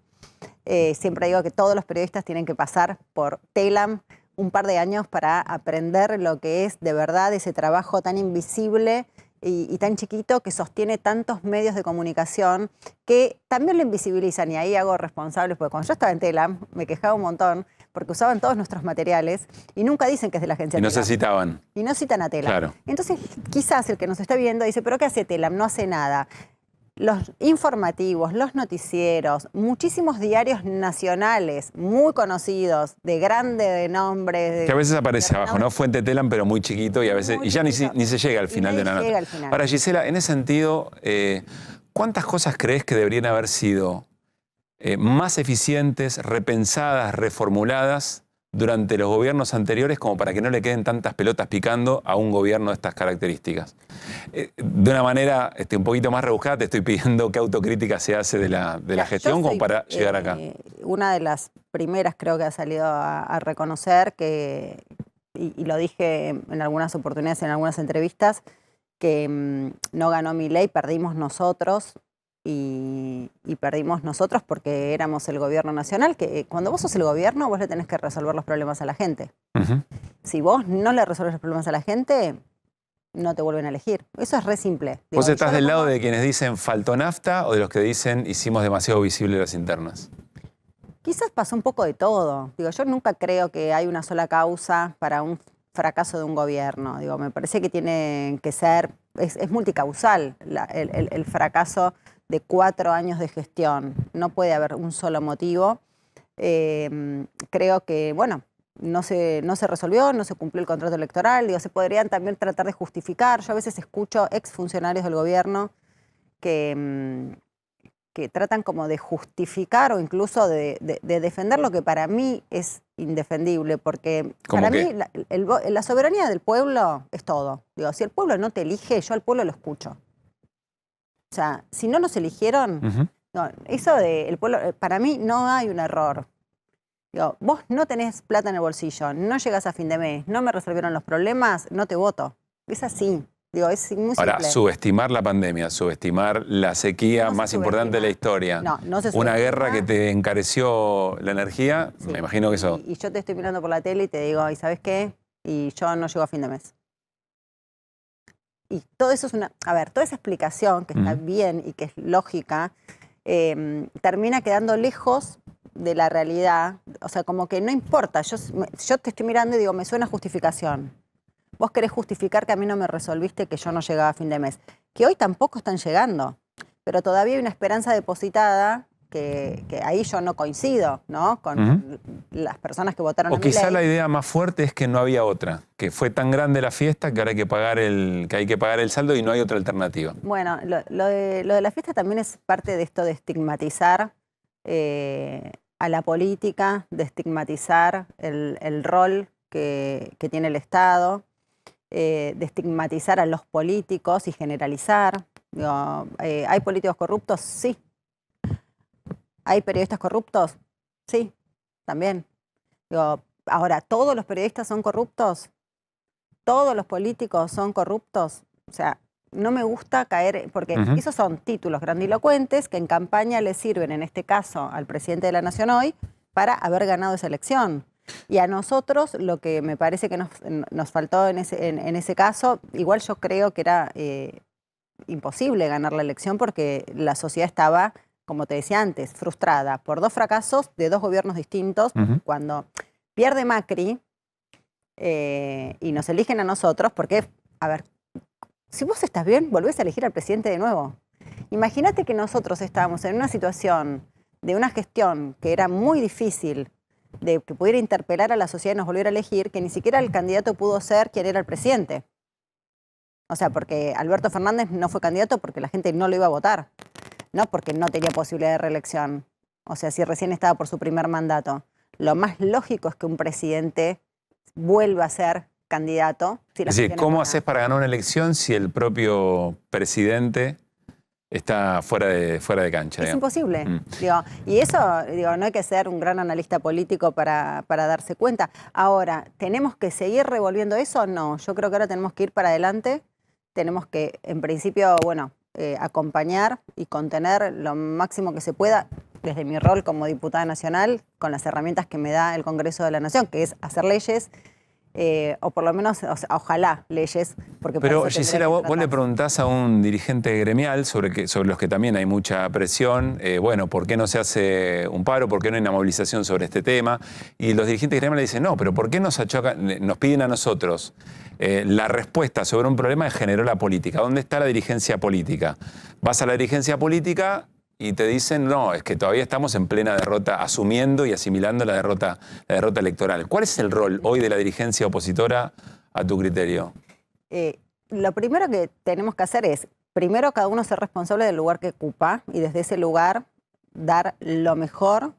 Siempre digo que todos los periodistas tienen que pasar por TELAM un par de años para aprender lo que es de verdad ese trabajo tan invisible y tan chiquito que sostiene tantos medios de comunicación que también lo invisibilizan, y ahí hago responsables, porque cuando yo estaba en TELAM me quejaba un montón porque usaban todos nuestros materiales y nunca dicen que es de la agencia Y no TELAM. se citaban. Y no citan a TELAM. Claro. Entonces, quizás el que nos está viendo dice, ¿pero qué hace TELAM? No hace nada. Los informativos, los noticieros, muchísimos diarios nacionales muy conocidos, de grande nombre. Que a veces aparece abajo, ¿no? Fuente TELAM, pero muy chiquito y a veces y ya ni se llega al final de la nota. Ahora, Gisela, en ese sentido, ¿cuántas cosas crees que deberían haber sido más eficientes, repensadas, reformuladas durante los gobiernos anteriores como para que no le queden tantas pelotas picando a un gobierno de estas características? De una manera un poquito más rebuscada, te estoy pidiendo qué autocrítica se hace de la gestión como para llegar acá. Una de las primeras creo que ha salido a reconocer que, y lo dije en algunas oportunidades, en algunas entrevistas, que no ganó Milei, perdimos nosotros. Y perdimos nosotros porque éramos el gobierno nacional, que cuando vos sos el gobierno vos le tenés que resolver los problemas a la gente. Si vos no le resolves los problemas a la gente, no te vuelven a elegir. Eso es re simple. ¿Vos estás del lado de quienes dicen faltó nafta o de los que dicen hicimos demasiado visibles las internas? Quizás pasó un poco de todo. Yo nunca creo que hay una sola causa para un fracaso de un gobierno. Me parece que tiene que ser, es multicausal el fracaso de 4 años de gestión. No puede haber un solo motivo. Creo que, bueno, no se resolvió, no se cumplió el contrato electoral. Se podrían también tratar de justificar. Yo a veces escucho exfuncionarios del gobierno que tratan como de justificar o incluso de defender lo que para mí es indefendible, porque para mí la soberanía del pueblo es todo. Si el pueblo no te elige, yo al pueblo lo escucho. O sea, si no nos eligieron, no, eso del pueblo, para mí no hay un error. Vos no tenés plata en el bolsillo, no llegás a fin de mes, no me resolvieron los problemas, no te voto. Es así. Es muy simple. Ahora, subestimar la pandemia, subestimar la sequía más importante de la historia, no se una guerra que te encareció la energía, me imagino que eso... Y yo te estoy mirando por la tele y te digo, ¿y sabes qué? Y yo no llego a fin de mes. Y todo eso es toda esa explicación que está bien y que es lógica, termina quedando lejos de la realidad. O sea, como que no importa. Yo te estoy mirando y digo, me suena justificación. Vos querés justificar que a mí no me resolviste que yo no llegaba a fin de mes. Que hoy tampoco están llegando. Pero todavía hay una esperanza depositada que ahí yo no coincido, ¿no? Con las personas que votaron a Milei. O quizá la idea más fuerte es que no había otra, que fue tan grande la fiesta que ahora hay que pagar el saldo y no hay otra alternativa. Bueno, lo de la fiesta también es parte de esto de estigmatizar a la política, de estigmatizar el rol que tiene el Estado, de estigmatizar a los políticos y generalizar. ¿Hay políticos corruptos? Sí. ¿Hay periodistas corruptos? Sí, también. Ahora, ¿todos los periodistas son corruptos? ¿Todos los políticos son corruptos? O sea, no me gusta caer, porque esos son títulos grandilocuentes que en campaña le sirven, en este caso, al presidente de la Nación hoy, para haber ganado esa elección. Y a nosotros, lo que me parece que nos faltó en ese caso, igual yo creo que era imposible ganar la elección porque la sociedad estaba como te decía antes, frustrada por 2 fracasos de 2 gobiernos distintos. Cuando pierde Macri y nos eligen a nosotros, porque, a ver, si vos estás bien, volvés a elegir al presidente de nuevo. Imagínate que nosotros estábamos en una situación de una gestión que era muy difícil, de que pudiera interpelar a la sociedad y nos volviera a elegir, que ni siquiera el candidato pudo ser quien era el presidente. O sea, porque Alberto Fernández no fue candidato porque la gente no lo iba a votar, no porque no tenía posibilidad de reelección. O sea, si recién estaba por su primer mandato. Lo más lógico es que un presidente vuelva a ser candidato. Si es decir, ¿cómo haces para ganar una elección si el propio presidente está fuera de cancha? Es imposible. Digo, y eso, no hay que ser un gran analista político para darse cuenta. Ahora, ¿tenemos que seguir revolviendo eso? No, yo creo que ahora tenemos que ir para adelante. Tenemos que, en principio, acompañar y contener lo máximo que se pueda desde mi rol como diputada nacional con las herramientas que me da el Congreso de la Nación, que es hacer leyes, o por lo menos, ojalá leyes. Porque pero Gisela, vos le preguntás a un dirigente gremial sobre los que también hay mucha presión, ¿por qué no se hace un paro? ¿Por qué no hay una movilización sobre este tema? Y los dirigentes gremiales dicen, no, pero ¿por qué nos piden a nosotros la respuesta sobre un problema que generó la política? ¿Dónde está la dirigencia política? Vas a la dirigencia política y te dicen, no, es que todavía estamos en plena derrota, asumiendo y asimilando la derrota electoral. ¿Cuál es el rol hoy de la dirigencia opositora a tu criterio? Lo primero que tenemos que hacer es, primero cada uno ser responsable del lugar que ocupa y desde ese lugar dar lo mejor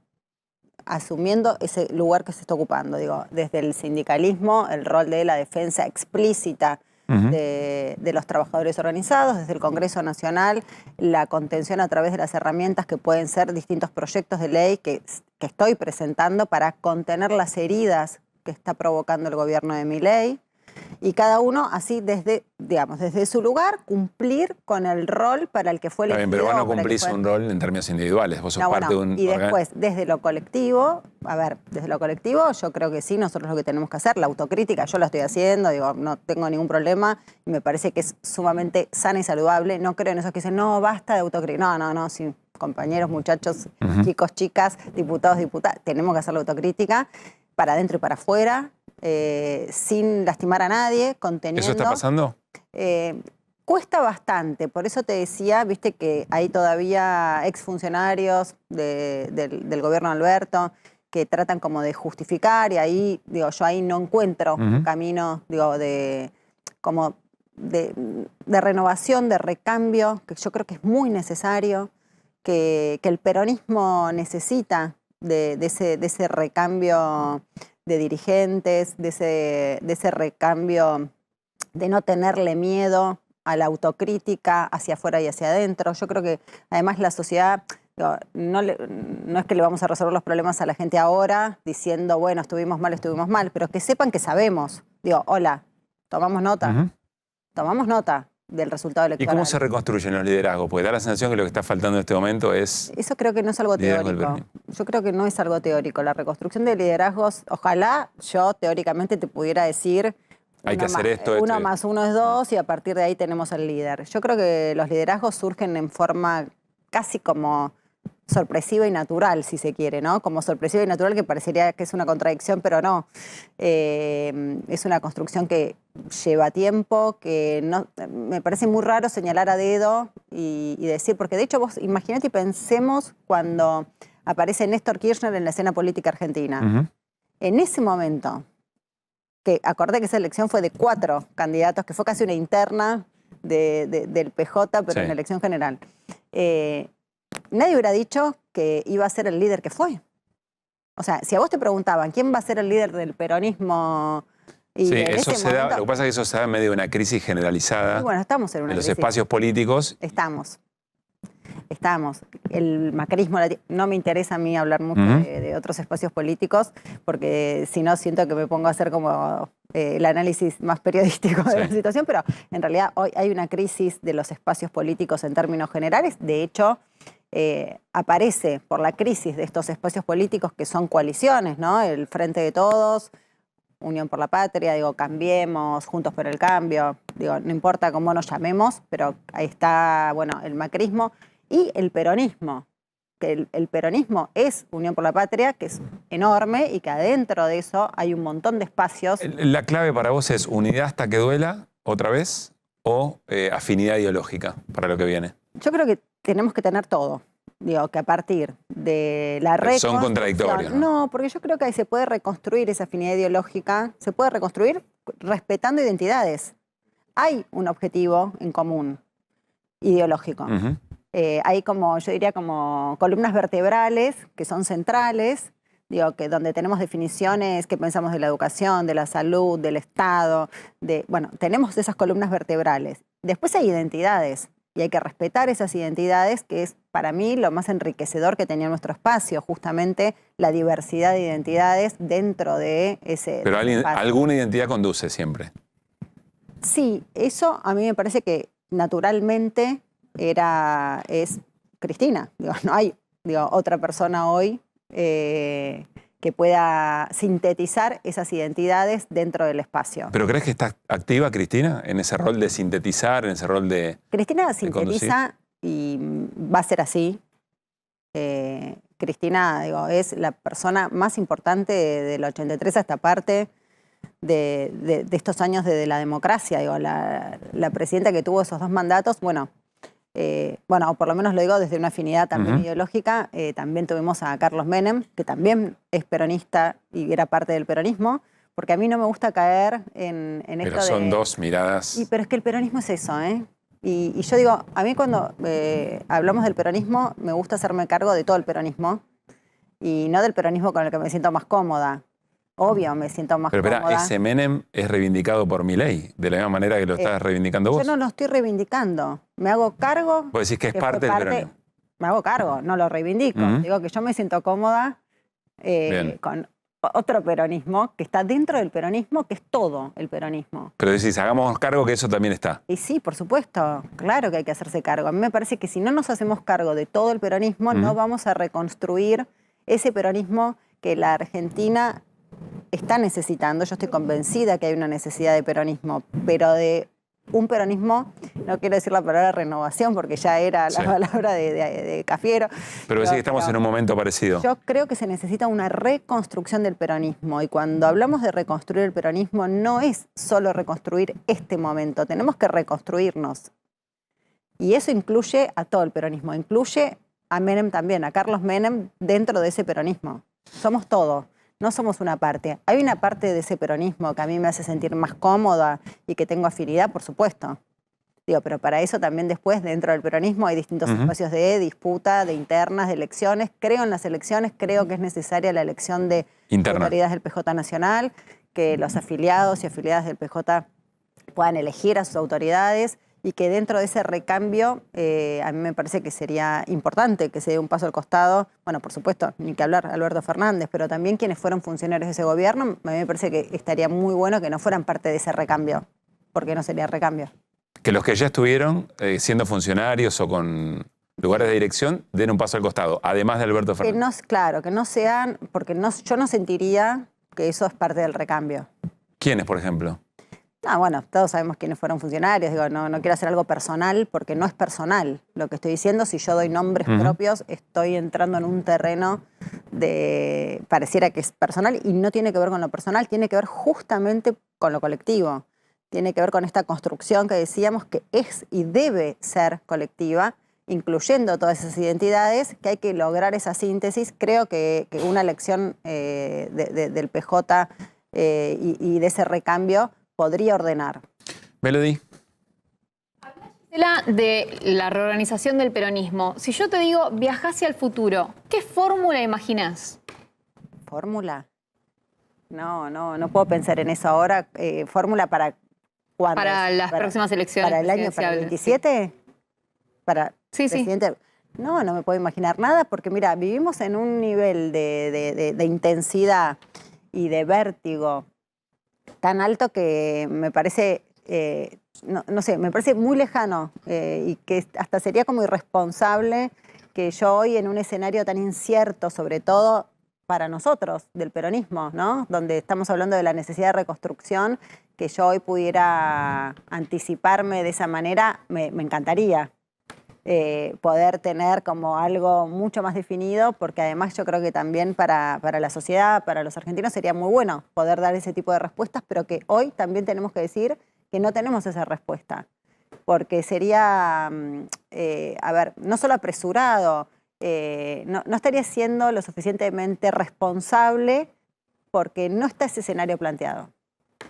asumiendo ese lugar que se está ocupando. Desde el sindicalismo, el rol de la defensa explícita de los trabajadores organizados, desde el Congreso Nacional, la contención a través de las herramientas que pueden ser distintos proyectos de ley que estoy presentando para contener las heridas que está provocando el gobierno de Milei. Y cada uno así desde su lugar cumplir con el rol para el que fue elegido. Está bien, pero vos no cumplís un rol en términos individuales, vos sos parte de un... Y después, desde lo colectivo, yo creo que sí, nosotros lo que tenemos que hacer, la autocrítica, yo la estoy haciendo, no tengo ningún problema, y me parece que es sumamente sana y saludable. No creo en esos que dicen, no, basta de autocrítica. No, sí, compañeros, muchachos, chicos, chicas, diputados, diputadas, tenemos que hacer la autocrítica para adentro y para afuera, sin lastimar a nadie, conteniendo. ¿Eso está pasando? Cuesta bastante, por eso te decía, viste que hay todavía exfuncionarios del gobierno de Alberto que tratan como de justificar y ahí, yo ahí no encuentro camino, de renovación, de recambio, que yo creo que es muy necesario, que el peronismo necesita de ese recambio de dirigentes, de ese recambio de no tenerle miedo a la autocrítica hacia afuera y hacia adentro. Yo creo que además la sociedad, no es que le vamos a resolver los problemas a la gente ahora diciendo, bueno, estuvimos mal, pero que sepan que sabemos. Hola, tomamos nota, tomamos nota del resultado electoral. ¿Y cómo se reconstruyen los liderazgos? Porque da la sensación que lo que está faltando en este momento es... Eso creo que no es algo teórico. Yo creo que no es algo teórico. La reconstrucción de liderazgos, ojalá yo teóricamente te pudiera decir... Hay que hacer esto. 1 más 1 es 2 y a partir de ahí tenemos el líder. Yo creo que los liderazgos surgen en forma casi como sorpresiva y natural, si se quiere, ¿no? Como sorpresiva y natural, que parecería que es una contradicción, pero no. Es una construcción que lleva tiempo, que no, me parece muy raro señalar a dedo y decir, porque de hecho vos imaginate y pensemos cuando aparece Néstor Kirchner en la escena política argentina. En ese momento, que acordé que esa elección fue de 4 candidatos, que fue casi una interna del PJ, pero en la elección general. Nadie hubiera dicho que iba a ser el líder que fue. O sea, si a vos te preguntaban quién va a ser el líder del peronismo... Sí, eso se da, lo que pasa es que eso se da en medio de una crisis generalizada. Y bueno, estamos en una crisis. En los espacios políticos. Estamos. El macrismo, no me interesa a mí hablar mucho de otros espacios políticos, porque si no siento que me pongo a hacer como el análisis más periodístico de la situación, pero en realidad hoy hay una crisis de los espacios políticos en términos generales. De hecho, aparece por la crisis de estos espacios políticos que son coaliciones, ¿no? El Frente de Todos, Unión por la Patria, Cambiemos, Juntos por el Cambio, no importa cómo nos llamemos, pero ahí está, el macrismo y el peronismo. que el peronismo es Unión por la Patria, que es enorme y que adentro de eso hay un montón de espacios. ¿La clave para vos es unidad hasta que duela, otra vez, o afinidad ideológica para lo que viene? Yo creo que tenemos que tener todo. Digo, que a partir de la reconstrucción... Son contradictorios, ¿no? No, porque yo creo que ahí se puede reconstruir esa afinidad ideológica, se puede reconstruir respetando identidades. Hay un objetivo en común, ideológico. Hay como, yo diría, como columnas vertebrales que son centrales, digo, que donde tenemos definiciones que pensamos de la educación, de la salud, del Estado, bueno, tenemos esas columnas vertebrales. Después hay identidades y hay que respetar esas identidades, que es para mí lo más enriquecedor que tenía nuestro espacio, justamente la diversidad de identidades dentro de ese Pero espacio. alguna identidad conduce siempre. Sí, eso a mí me parece que naturalmente es Cristina. Digo, no hay otra persona hoy que pueda sintetizar esas identidades dentro del espacio. ¿Pero crees que está activa Cristina en ese rol de sintetizar, en ese rol de Cristina sintetiza y va a ser así. Cristina, digo, es la persona más importante del 83 a esta parte de estos años de la democracia. Digo, la presidenta que tuvo esos 2 mandatos, bueno, o por lo menos lo digo desde una afinidad también ideológica, también tuvimos a Carlos Menem, que también es peronista y era parte del peronismo, porque a mí no me gusta caer en esto de... Pero son dos miradas... Pero es que el peronismo es eso, ¿eh? Y yo digo, a mí cuando hablamos del peronismo, me gusta hacerme cargo de todo el peronismo, y no del peronismo con el que me siento más cómoda. Obvio, me siento más cómoda. Pero espera, ese Menem es reivindicado por Milei, de la misma manera que lo estás reivindicando vos. Yo no lo estoy reivindicando. Me hago cargo... Vos decís que es parte del peronismo. Me hago cargo, no lo reivindico. Digo que yo me siento cómoda con otro peronismo que está dentro del peronismo, que es todo el peronismo. Pero decís, hagamos cargo que eso también está. Y sí, por supuesto, claro que hay que hacerse cargo. A mí me parece que si no nos hacemos cargo de todo el peronismo, no vamos a reconstruir ese peronismo que la Argentina está necesitando. Yo estoy convencida que hay una necesidad de peronismo, pero de un peronismo, no quiero decir la palabra renovación porque ya era la palabra de Cafiero. Pero decís que estamos en un momento parecido. Yo creo que se necesita una reconstrucción del peronismo, y cuando hablamos de reconstruir el peronismo no es solo reconstruir este momento, tenemos que reconstruirnos. Y eso incluye a todo el peronismo, incluye a Menem también, a Carlos Menem dentro de ese peronismo. Somos todo. No somos una parte. Hay una parte de ese peronismo que a mí me hace sentir más cómoda y que tengo afinidad, por supuesto. Digo, pero para eso también después, dentro del peronismo, hay distintos espacios de disputa, de internas, de elecciones. Creo en las elecciones, creo que es necesaria la elección de autoridades del PJ Nacional, que los afiliados y afiliadas del PJ puedan elegir a sus autoridades, y que dentro de ese recambio a mí me parece que sería importante que se dé un paso al costado. Bueno, por supuesto, ni que hablar Alberto Fernández, pero también quienes fueron funcionarios de ese gobierno, a mí me parece que estaría muy bueno que no fueran parte de ese recambio, porque no sería recambio. Que los que ya estuvieron siendo funcionarios o con lugares de dirección den un paso al costado, además de Alberto Fernández. Claro, que no sean, porque yo no sentiría que eso es parte del recambio. ¿Quiénes, por ejemplo? Bueno, todos sabemos quiénes fueron funcionarios. Digo, no quiero hacer algo personal porque no es personal. Lo que estoy diciendo, si yo doy nombres propios, estoy entrando en un terreno de... pareciera que es personal, y no tiene que ver con lo personal, tiene que ver justamente con lo colectivo. Tiene que ver con esta construcción que decíamos que es y debe ser colectiva, incluyendo todas esas identidades, que hay que lograr esa síntesis. Creo que una elección del PJ y de ese recambio podría ordenar. Melody. De la reorganización del peronismo. Si yo te digo, viajá hacia el futuro, ¿qué fórmula imaginás? ¿Fórmula? No puedo pensar en eso ahora. ¿Fórmula para cuándo? Para las próximas elecciones. ¿Para el año, para el 27? Sí. ¿Para presidente? Sí. No me puedo imaginar nada, porque mira, vivimos en un nivel de intensidad y de vértigo tan alto que me parece, no sé, me parece muy lejano y que hasta sería como irresponsable que yo hoy, en un escenario tan incierto, sobre todo para nosotros del peronismo, ¿no?, donde estamos hablando de la necesidad de reconstrucción, que yo hoy pudiera anticiparme de esa manera, me encantaría. poder tener como algo mucho más definido, porque además yo creo que también para la sociedad, para los argentinos sería muy bueno poder dar ese tipo de respuestas, pero que hoy también tenemos que decir que no tenemos esa respuesta, porque sería, a ver, no solo apresurado, no estaría siendo lo suficientemente responsable porque no está ese escenario planteado.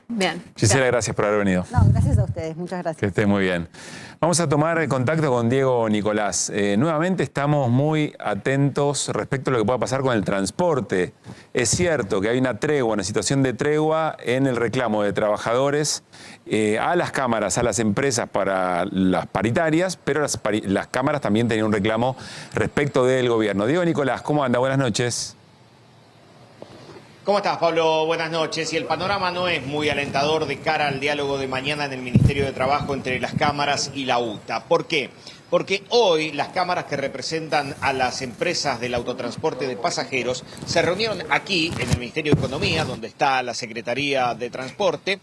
Bien. Gisela, gracias por haber venido. No, gracias a ustedes, muchas gracias. Que esté muy bien. Vamos a tomar contacto con Diego Nicolás. Nuevamente estamos muy atentos respecto a lo que pueda pasar con el transporte. Es cierto que hay una tregua, una situación de tregua en el reclamo de trabajadores a las cámaras, a las empresas para las paritarias, pero las cámaras también tenían un reclamo respecto del gobierno. Diego Nicolás, ¿cómo anda? Buenas noches. ¿Cómo estás, Pablo? Buenas noches. Y el panorama no es muy alentador de cara al diálogo de mañana en el Ministerio de Trabajo entre las cámaras y la UTA. ¿Por qué? Porque hoy las cámaras que representan a las empresas del autotransporte de pasajeros se reunieron aquí en el Ministerio de Economía, donde está la Secretaría de Transporte,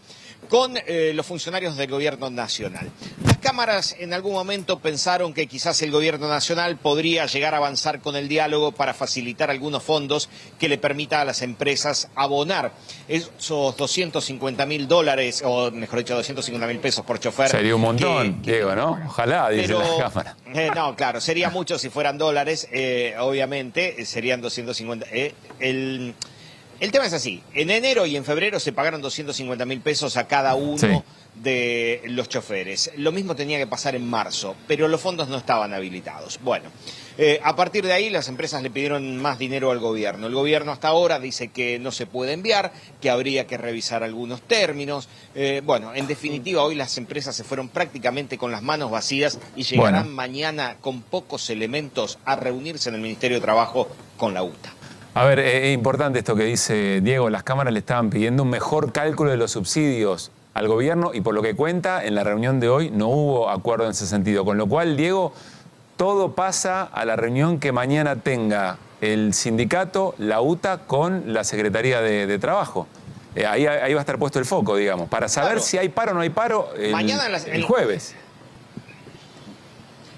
con los funcionarios del Gobierno Nacional. Las cámaras en algún momento pensaron que quizás el Gobierno Nacional podría llegar a avanzar con el diálogo para facilitar algunos fondos que le permita a las empresas abonar esos $250.000, o mejor dicho, 250.000 pesos por chofer. Sería un montón, Diego, ¿no? Ojalá, dice la cámara. No, claro, sería mucho si fueran dólares, obviamente, serían 250. El tema es así, en enero y en febrero se pagaron 250.000 pesos a cada uno de los choferes. Lo mismo tenía que pasar en marzo, pero los fondos no estaban habilitados. Bueno, a partir de ahí las empresas le pidieron más dinero al gobierno. El gobierno hasta ahora dice que no se puede enviar, que habría que revisar algunos términos. Bueno, en definitiva, hoy las empresas se fueron prácticamente con las manos vacías y llegarán mañana con pocos elementos a reunirse en el Ministerio de Trabajo con la UTA. A ver, es importante esto que dice Diego, las cámaras le estaban pidiendo un mejor cálculo de los subsidios al gobierno y por lo que cuenta, en la reunión de hoy no hubo acuerdo en ese sentido. Con lo cual, Diego, todo pasa a la reunión que mañana tenga el sindicato, la UTA, con la Secretaría de Trabajo. Ahí va a estar puesto el foco, digamos, para saber si hay paro o no hay paro el jueves.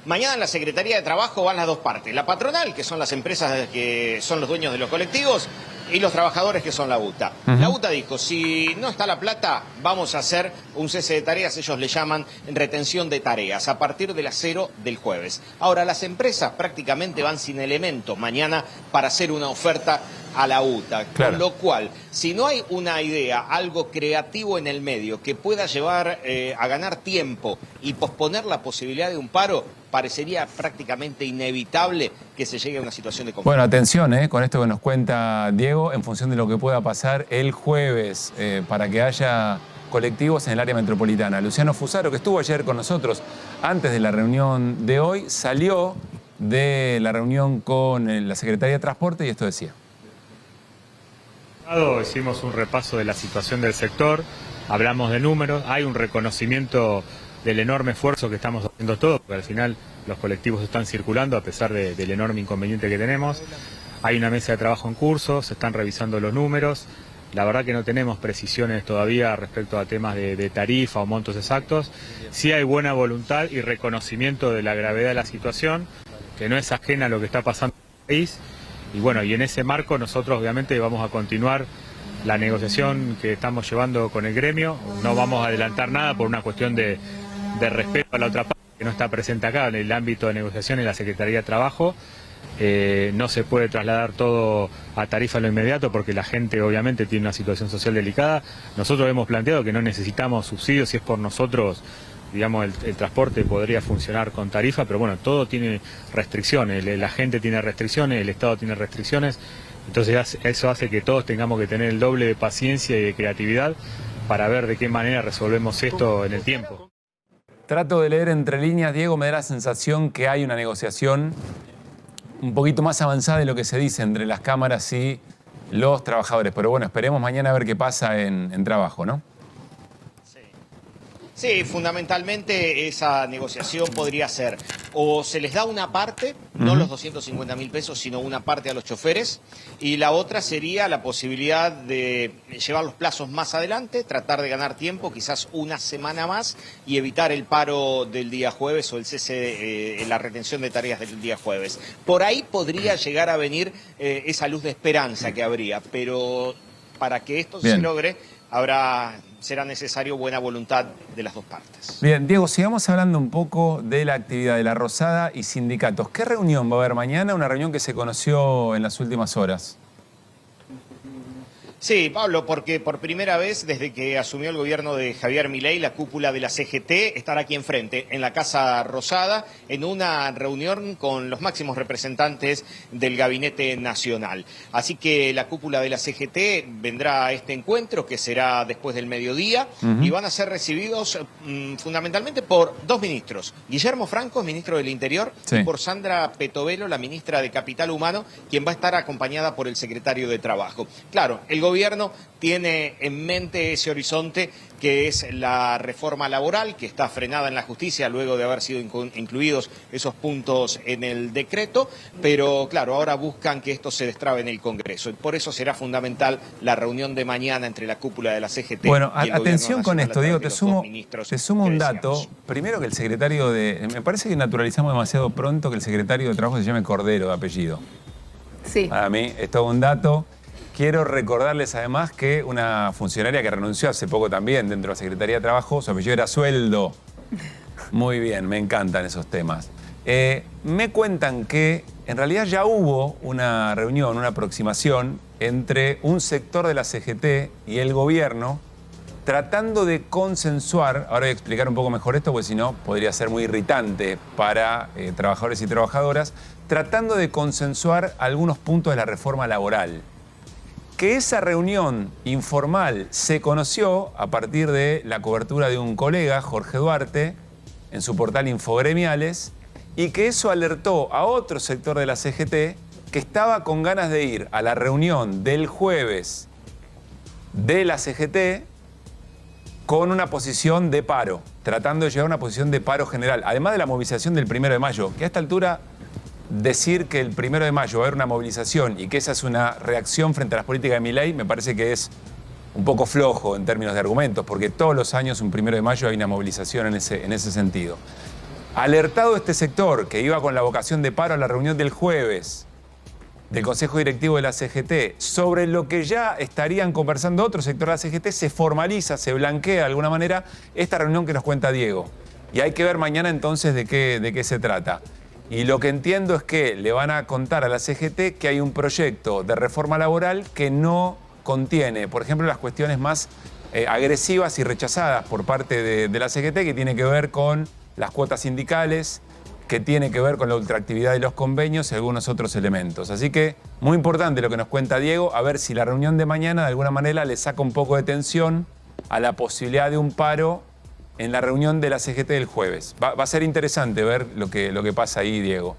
Mañana en la Secretaría de Trabajo van las dos partes. La patronal, que son las empresas que son los dueños de los colectivos, y los trabajadores, que son la UTA. La UTA dijo, si no está la plata, vamos a hacer un cese de tareas, ellos le llaman retención de tareas, a partir de las 0 del jueves. Ahora, las empresas prácticamente van sin elementos mañana para hacer una oferta a la UTA. Claro. Con lo cual, si no hay una idea, algo creativo en el medio que pueda llevar a ganar tiempo y posponer la posibilidad de un paro, parecería prácticamente inevitable que se llegue a una situación de conflicto. Bueno, atención con esto que nos cuenta Diego, en función de lo que pueda pasar el jueves, para que haya colectivos en el área metropolitana. Luciano Fusaro, que estuvo ayer con nosotros antes de la reunión de hoy, salió de la reunión con la Secretaría de Transporte y esto decía. Hicimos un repaso de la situación del sector, hablamos de números, hay un reconocimiento del enorme esfuerzo que estamos haciendo todos, porque al final los colectivos están circulando a pesar del enorme inconveniente que tenemos. Hay una mesa de trabajo en curso, se están revisando los números. La verdad que no tenemos precisiones todavía respecto a temas de tarifa o montos exactos. Sí hay buena voluntad y reconocimiento de la gravedad de la situación, que no es ajena a lo que está pasando en el país. Y bueno, y en ese marco nosotros obviamente vamos a continuar la negociación que estamos llevando con el gremio. No vamos a adelantar nada por una cuestión de respeto a la otra parte que no está presente acá en el ámbito de negociación en la Secretaría de Trabajo. No se puede trasladar todo a tarifa en lo inmediato porque la gente obviamente tiene una situación social delicada. Nosotros hemos planteado que no necesitamos subsidios, si es por nosotros, digamos, el transporte podría funcionar con tarifa, pero bueno, todo tiene restricciones, la gente tiene restricciones, el Estado tiene restricciones, entonces eso hace que todos tengamos que tener el doble de paciencia y de creatividad para ver de qué manera resolvemos esto en el tiempo. Trato de leer entre líneas, Diego, me da la sensación que hay una negociación un poquito más avanzada de lo que se dice entre las cámaras y los trabajadores. Pero bueno, esperemos mañana a ver qué pasa en trabajo, ¿no? Sí, fundamentalmente esa negociación podría ser o se les da una parte, no los 250.000 pesos, sino una parte a los choferes, y la otra sería la posibilidad de llevar los plazos más adelante, tratar de ganar tiempo, quizás una semana más, y evitar el paro del día jueves o el cese, la retención de tareas del día jueves. Por ahí podría llegar a venir esa luz de esperanza que habría, pero para que esto se logre, será necesario buena voluntad de las dos partes. Bien, Diego, sigamos hablando un poco de la actividad de la Rosada y sindicatos. ¿Qué reunión va a haber mañana? Una reunión que se conoció en las últimas horas. Sí, Pablo, porque por primera vez desde que asumió el gobierno de Javier Milei, la cúpula de la CGT estará aquí enfrente, en la Casa Rosada, en una reunión con los máximos representantes del Gabinete Nacional. Así que la cúpula de la CGT vendrá a este encuentro, que será después del mediodía, y van a ser recibidos fundamentalmente por dos ministros. Guillermo Franco, ministro del Interior, y por Sandra Petovelo, la ministra de Capital Humano, quien va a estar acompañada por el secretario de Trabajo. Claro, el gobierno tiene en mente ese horizonte que es la reforma laboral, que está frenada en la justicia luego de haber sido incluidos esos puntos en el decreto, pero claro, ahora buscan que esto se destrabe en el Congreso. Y por eso será fundamental la reunión de mañana entre la cúpula de la CGT bueno, y el atención con esto, Diego, te sumo un dato. decíamos. Primero que el secretario de... Me parece que naturalizamos demasiado pronto que el secretario de Trabajo se llame Cordero de apellido. Sí. Para mí es todo un dato. Quiero recordarles además que una funcionaria que renunció hace poco también dentro de la Secretaría de Trabajo, su apellido era Sueldo. Muy bien, me encantan esos temas. Me cuentan que en realidad ya hubo una reunión, una aproximación entre un sector de la CGT y el gobierno tratando de consensuar, ahora voy a explicar un poco mejor esto porque si no podría ser muy irritante para trabajadores y trabajadoras, tratando de consensuar algunos puntos de la reforma laboral. Que esa reunión informal se conoció a partir de la cobertura de un colega, Jorge Duarte, en su portal Infogremiales, y que eso alertó a otro sector de la CGT que estaba con ganas de ir a la reunión del jueves de la CGT con una posición de paro, tratando de llegar a una posición de paro general, además de la movilización del 1 de mayo, que a esta altura decir que el 1 de mayo va a haber una movilización y que esa es una reacción frente a las políticas de Milei me parece que es un poco flojo en términos de argumentos, porque todos los años un 1 de mayo hay una movilización en ese sentido. Alertado este sector que iba con la vocación de paro a la reunión del jueves del Consejo Directivo de la CGT sobre lo que ya estarían conversando otro sector de la CGT, se formaliza, se blanquea de alguna manera esta reunión que nos cuenta Diego. Y hay que ver mañana entonces de qué se trata. Y lo que entiendo es que le van a contar a la CGT que hay un proyecto de reforma laboral que no contiene, por ejemplo, las cuestiones más agresivas y rechazadas por parte de la CGT, que tiene que ver con las cuotas sindicales, que tiene que ver con la ultraactividad de los convenios y algunos otros elementos. Así que muy importante lo que nos cuenta Diego, a ver si la reunión de mañana de alguna manera le saca un poco de tensión a la posibilidad de un paro en la reunión de la CGT del jueves. Va a ser interesante ver lo que pasa ahí, Diego.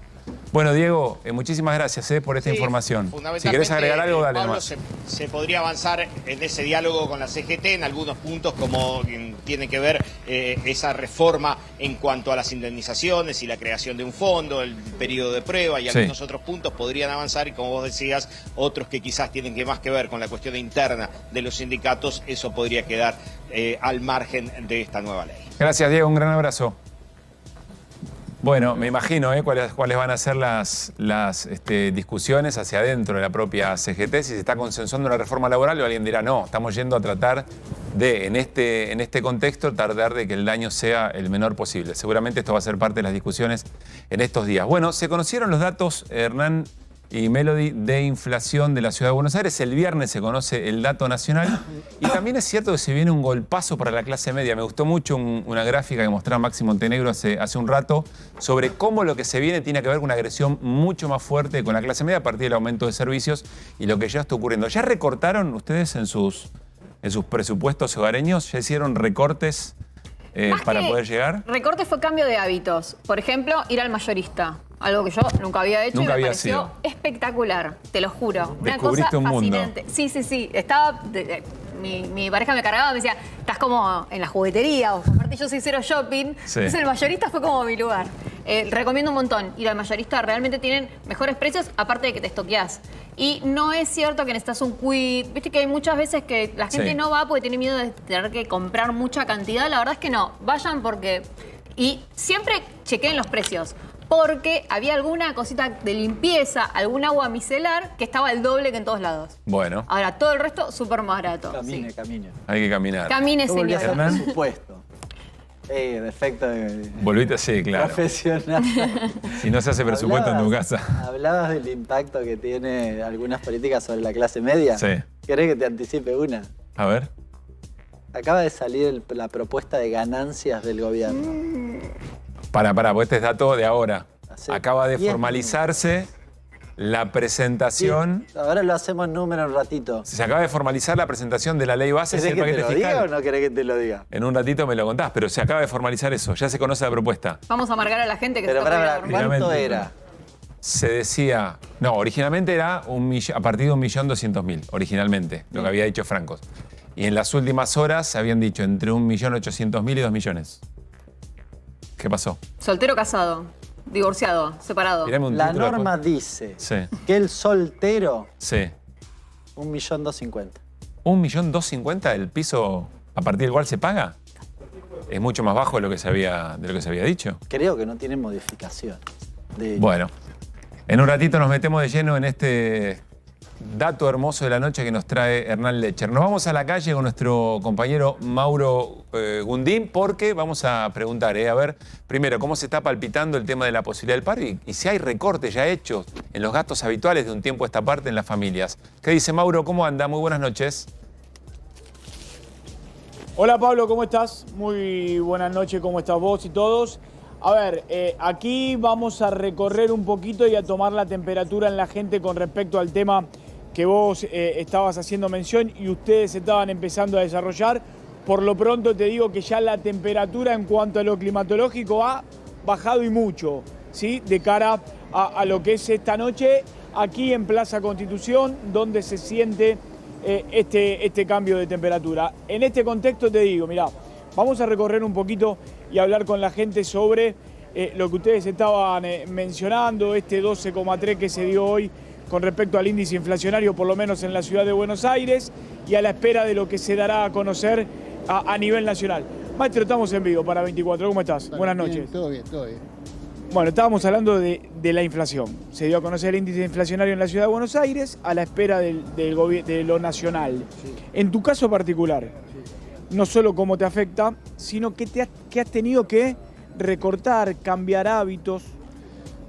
Bueno, Diego, muchísimas gracias por esta información. Si querés agregar algo, dale Pablo, nomás. se podría avanzar en ese diálogo con la CGT en algunos puntos, como tiene que ver esa reforma en cuanto a las indemnizaciones y la creación de un fondo, el periodo de prueba y algunos otros puntos podrían avanzar, y como vos decías, otros que quizás tienen más que ver con la cuestión interna de los sindicatos, eso podría quedar al margen de esta nueva ley. Gracias, Diego, un gran abrazo. Bueno, me imagino cuáles van a ser las discusiones hacia adentro de la propia CGT, si se está consensuando una reforma laboral o alguien dirá no, estamos yendo a tratar de, en este contexto, tratar de que el daño sea el menor posible. Seguramente esto va a ser parte de las discusiones en estos días. Bueno, se conocieron los datos, Hernán y Melody, de inflación de la Ciudad de Buenos Aires. El viernes se conoce el dato nacional y también es cierto que se viene un golpazo para la clase media. Me gustó mucho una gráfica que mostraba Máximo Montenegro hace un rato sobre cómo lo que se viene tiene que ver con una agresión mucho más fuerte con la clase media a partir del aumento de servicios y lo que ya está ocurriendo. ¿Ya recortaron ustedes en sus presupuestos hogareños? ¿Ya hicieron recortes para poder llegar? Recorte fue cambio de hábitos. Por ejemplo, ir al mayorista. Algo que yo nunca había hecho y me pareció espectacular, te lo juro. Descubriste una cosa un mundo. fascinante. Sí. Estaba mi pareja me cargaba, me decía, estás como en la juguetería, o aparte yo soy cero shopping. Sí. Entonces el mayorista fue como mi lugar. Recomiendo un montón ir al mayorista, realmente tienen mejores precios, aparte de que te estoqueás. Y no es cierto que necesitas un quit. Viste que hay muchas veces que la gente no va porque tiene miedo de tener que comprar mucha cantidad. La verdad es que no, vayan porque... Y siempre chequeen los precios. Porque había alguna cosita de limpieza, algún agua micelar que estaba el doble que en todos lados. Bueno. Ahora, todo el resto, súper más barato. Camine. Hay que caminar. Camine, señor. Presupuesto. Defecto de... Volviste, sí, claro. Profesional. Si no se hace presupuesto en tu casa. Hablabas del impacto que tiene algunas políticas sobre la clase media. Sí. ¿Querés que te anticipe una? A ver. Acaba de salir la propuesta de ganancias del gobierno. Para, pues este es dato de ahora. Hace Acaba de 10 formalizarse la presentación. Sí, ahora lo hacemos en número un ratito. Se acaba de formalizar la presentación de la ley base ¿Querés del que te paquete lo diga fiscal. o no querés que te lo diga? En un ratito me lo contás, pero se acaba de formalizar eso. Ya se conoce la propuesta. Vamos a amargar a la gente que Pero se está pará, poniendo ¿cuánto Finalmente. era? Se decía... No, originalmente era a partir de 1.200.000, originalmente, lo que había dicho Francos. Y en las últimas horas se habían dicho entre 1.800.000 y 2 millones. ¿Qué pasó? Soltero, casado, divorciado, separado. Tirame un La título norma después. dice Sí, que el soltero, sí. 1.250.000. 1.250.000 el piso a partir del cual se paga. Es mucho más bajo de lo que se había dicho. Creo que no tiene modificación. Bueno, en un ratito nos metemos de lleno en este dato hermoso de la noche que nos trae Hernán Lecher. Nos vamos a la calle con nuestro compañero Mauro Gundín porque vamos a preguntar, a ver, primero, cómo se está palpitando el tema de la posibilidad del paro y si hay recortes ya hechos en los gastos habituales de un tiempo a esta parte en las familias. ¿Qué dice Mauro? ¿Cómo anda? Muy buenas noches. Hola Pablo, ¿cómo estás? Muy buenas noches, ¿cómo estás vos y todos? A ver, aquí vamos a recorrer un poquito y a tomar la temperatura en la gente con respecto al tema que vos estabas haciendo mención y ustedes estaban empezando a desarrollar. Por lo pronto te digo que ya la temperatura en cuanto a lo climatológico ha bajado y mucho, ¿sí? De cara a lo que es esta noche aquí en Plaza Constitución, donde se siente este cambio de temperatura. En este contexto te digo, mirá, vamos a recorrer un poquito y hablar con la gente sobre lo que ustedes estaban mencionando, este 12,3 que se dio hoy con respecto al índice inflacionario, por lo menos en la ciudad de Buenos Aires, y a la espera de lo que se dará a conocer a nivel nacional. Maestro, estamos en vivo para 24. ¿Cómo estás? Buenas noches. Bien, todo bien, todo bien. Bueno, estábamos hablando de la inflación. Se dio a conocer el índice inflacionario en la ciudad de Buenos Aires a la espera de lo nacional. Sí. En tu caso particular, no solo cómo te afecta, sino que has tenido que recortar, cambiar hábitos.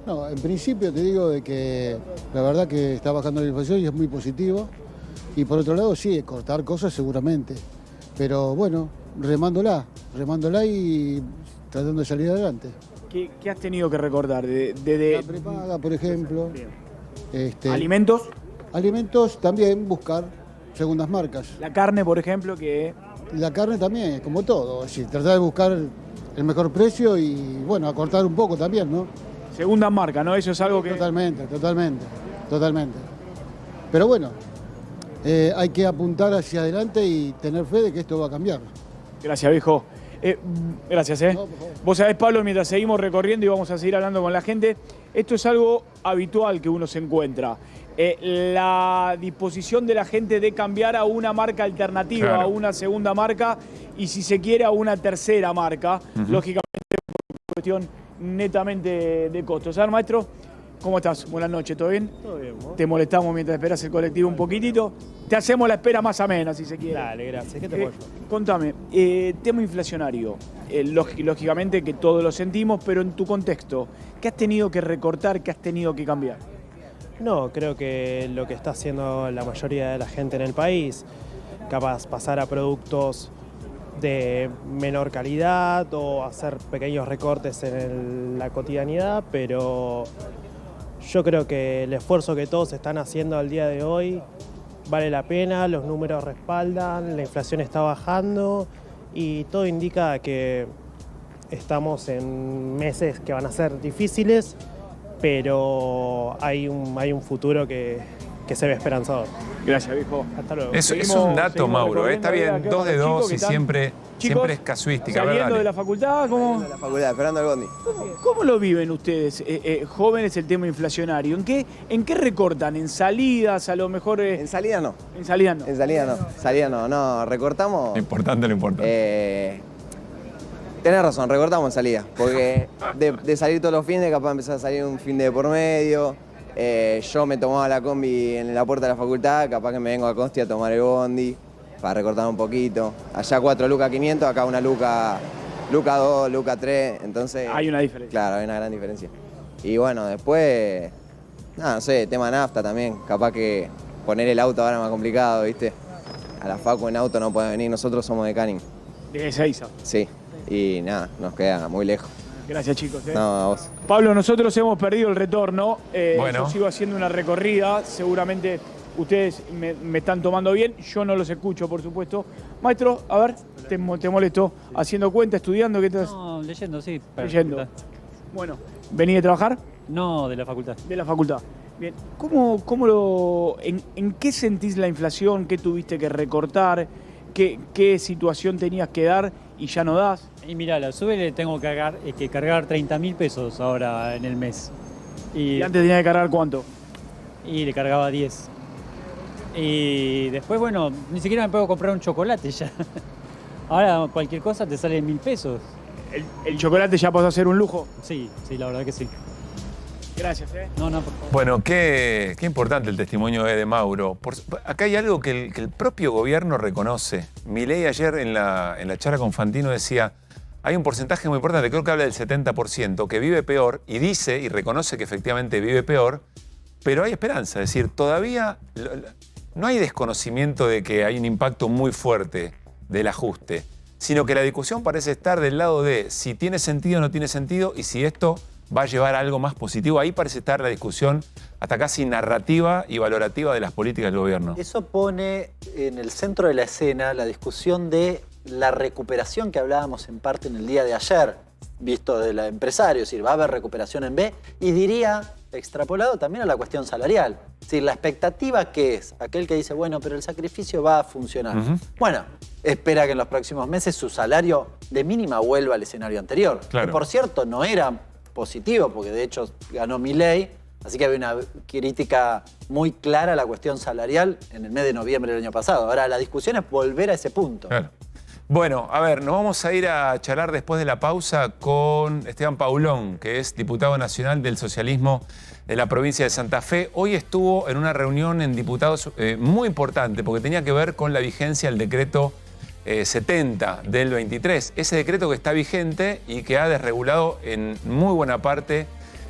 No, en principio te digo de que la verdad que está bajando la inflación y es muy positivo. Y por otro lado, sí, cortar cosas seguramente. Pero bueno, remándola y tratando de salir adelante. ¿Qué has tenido que recortar? La prepaga, por ejemplo. ¿Alimentos? Alimentos también, buscar segundas marcas. La carne, por ejemplo, que... La carne también, como todo. Es decir, tratar de buscar el mejor precio y, bueno, acortar un poco también, ¿no? Segunda marca, ¿no? Eso es algo que... Totalmente. Pero bueno, hay que apuntar hacia adelante y tener fe de que esto va a cambiar. Gracias, viejo. Gracias, No, por favor. Vos sabés, Pablo, mientras seguimos recorriendo y vamos a seguir hablando con la gente, esto es algo habitual que uno se encuentra. La disposición de la gente de cambiar a una marca alternativa, Claro. a una segunda marca y si se quiere a una tercera marca, lógicamente por cuestión netamente de costos. A ver, maestro, ¿cómo estás? Buenas noches, ¿todo bien? Todo bien, ¿vos? Te molestamos mientras esperas el colectivo un poquitito. Te hacemos la espera más amena, si se quiere. Dale, gracias. ¿Qué te puedo ayudar? Contame, tema inflacionario. Lógicamente que todos lo sentimos, pero en tu contexto, ¿qué has tenido que recortar, qué has tenido que cambiar? No, creo que lo que está haciendo la mayoría de la gente en el país, capaz pasar a productos de menor calidad o hacer pequeños recortes en la cotidianidad, pero yo creo que el esfuerzo que todos están haciendo al día de hoy vale la pena, los números respaldan, la inflación está bajando y todo indica que estamos en meses que van a ser difíciles, pero hay un futuro que que se ve esperanzador. Gracias, viejo. Hasta luego. Es un dato, Mauro. Está bien, 2 de 2 y siempre es casuística. Saliendo de la facultad, ¿cómo? De la facultad, esperando el bondi. ¿Cómo lo viven ustedes, jóvenes, el tema inflacionario? ¿En qué recortan? ¿En salidas, a lo mejor? En salida no. ¿En salida no? En salida no. Salida no, recortamos. Lo importante. Tenés razón, recortamos en salida. Porque de salir todos los fines, capaz empezar a salir un fin de por medio. Yo me tomaba la combi en la puerta de la facultad, capaz que me vengo a Consti a tomar el bondi para recortar un poquito. Allá 4 lucas 500, acá una luca 2, luca 3, entonces... Hay una diferencia. Claro, hay una gran diferencia. Y bueno, después, no sé, tema nafta también, capaz que poner el auto ahora es más complicado, ¿viste? A la facu en auto no puede venir, nosotros somos de Canning. De Ezeiza. Sí, y nada, nos queda muy lejos. Gracias, chicos. No, a vos. Pablo, nosotros hemos perdido el retorno. Bueno. Yo sigo haciendo una recorrida. Seguramente ustedes me están tomando bien. Yo no los escucho, por supuesto. Maestro, a ver, te molesto. ¿Haciendo cuenta, estudiando? ¿Qué estás? No, leyendo, sí. Leyendo. Bueno, ¿vení de trabajar? No, de la facultad. De la facultad. Bien. ¿En qué sentís la inflación? ¿Qué tuviste que recortar? ¿Qué situación tenías que dar y ya no das? Y mira, la SUBE le tengo que cargar 30.000 pesos ahora en el mes. ¿Y antes tenía que cargar cuánto? Y le cargaba 10. Y después, bueno, ni siquiera me puedo comprar un chocolate ya. Ahora cualquier cosa te sale 1.000 pesos. ¿El chocolate ya pasó a ser un lujo? Sí, la verdad que sí. Gracias, No, por favor. Bueno, qué importante el testimonio de Mauro. Acá hay algo que el propio gobierno reconoce. Milei ayer en la charla con Fantino decía, hay un porcentaje muy importante, creo que habla del 70%, que vive peor y dice y reconoce que efectivamente vive peor, pero hay esperanza. Es decir, todavía no hay desconocimiento de que hay un impacto muy fuerte del ajuste, sino que la discusión parece estar del lado de si tiene sentido o no tiene sentido y si esto va a llevar a algo más positivo. Ahí parece estar la discusión hasta casi narrativa y valorativa de las políticas del gobierno. Eso pone en el centro de la escena la discusión de la recuperación que hablábamos en parte en el día de ayer, visto del empresario, es decir, va a haber recuperación en B, y diría, extrapolado también a la cuestión salarial. Es decir, la expectativa que es aquel que dice, bueno, pero el sacrificio va a funcionar. Bueno, espera que en los próximos meses su salario de mínima vuelva al escenario anterior. Claro. Que por cierto no era positivo, porque de hecho ganó Milei, así que había una crítica muy clara a la cuestión salarial en el mes de noviembre del año pasado. Ahora, la discusión es volver a ese punto. Claro. Bueno, a ver, nos vamos a ir a charlar después de la pausa con Esteban Paulón, que es diputado nacional del socialismo de la provincia de Santa Fe. Hoy estuvo en una reunión en diputados muy importante, porque tenía que ver con la vigencia del decreto 70 del 23. Ese decreto que está vigente y que ha desregulado en muy buena parte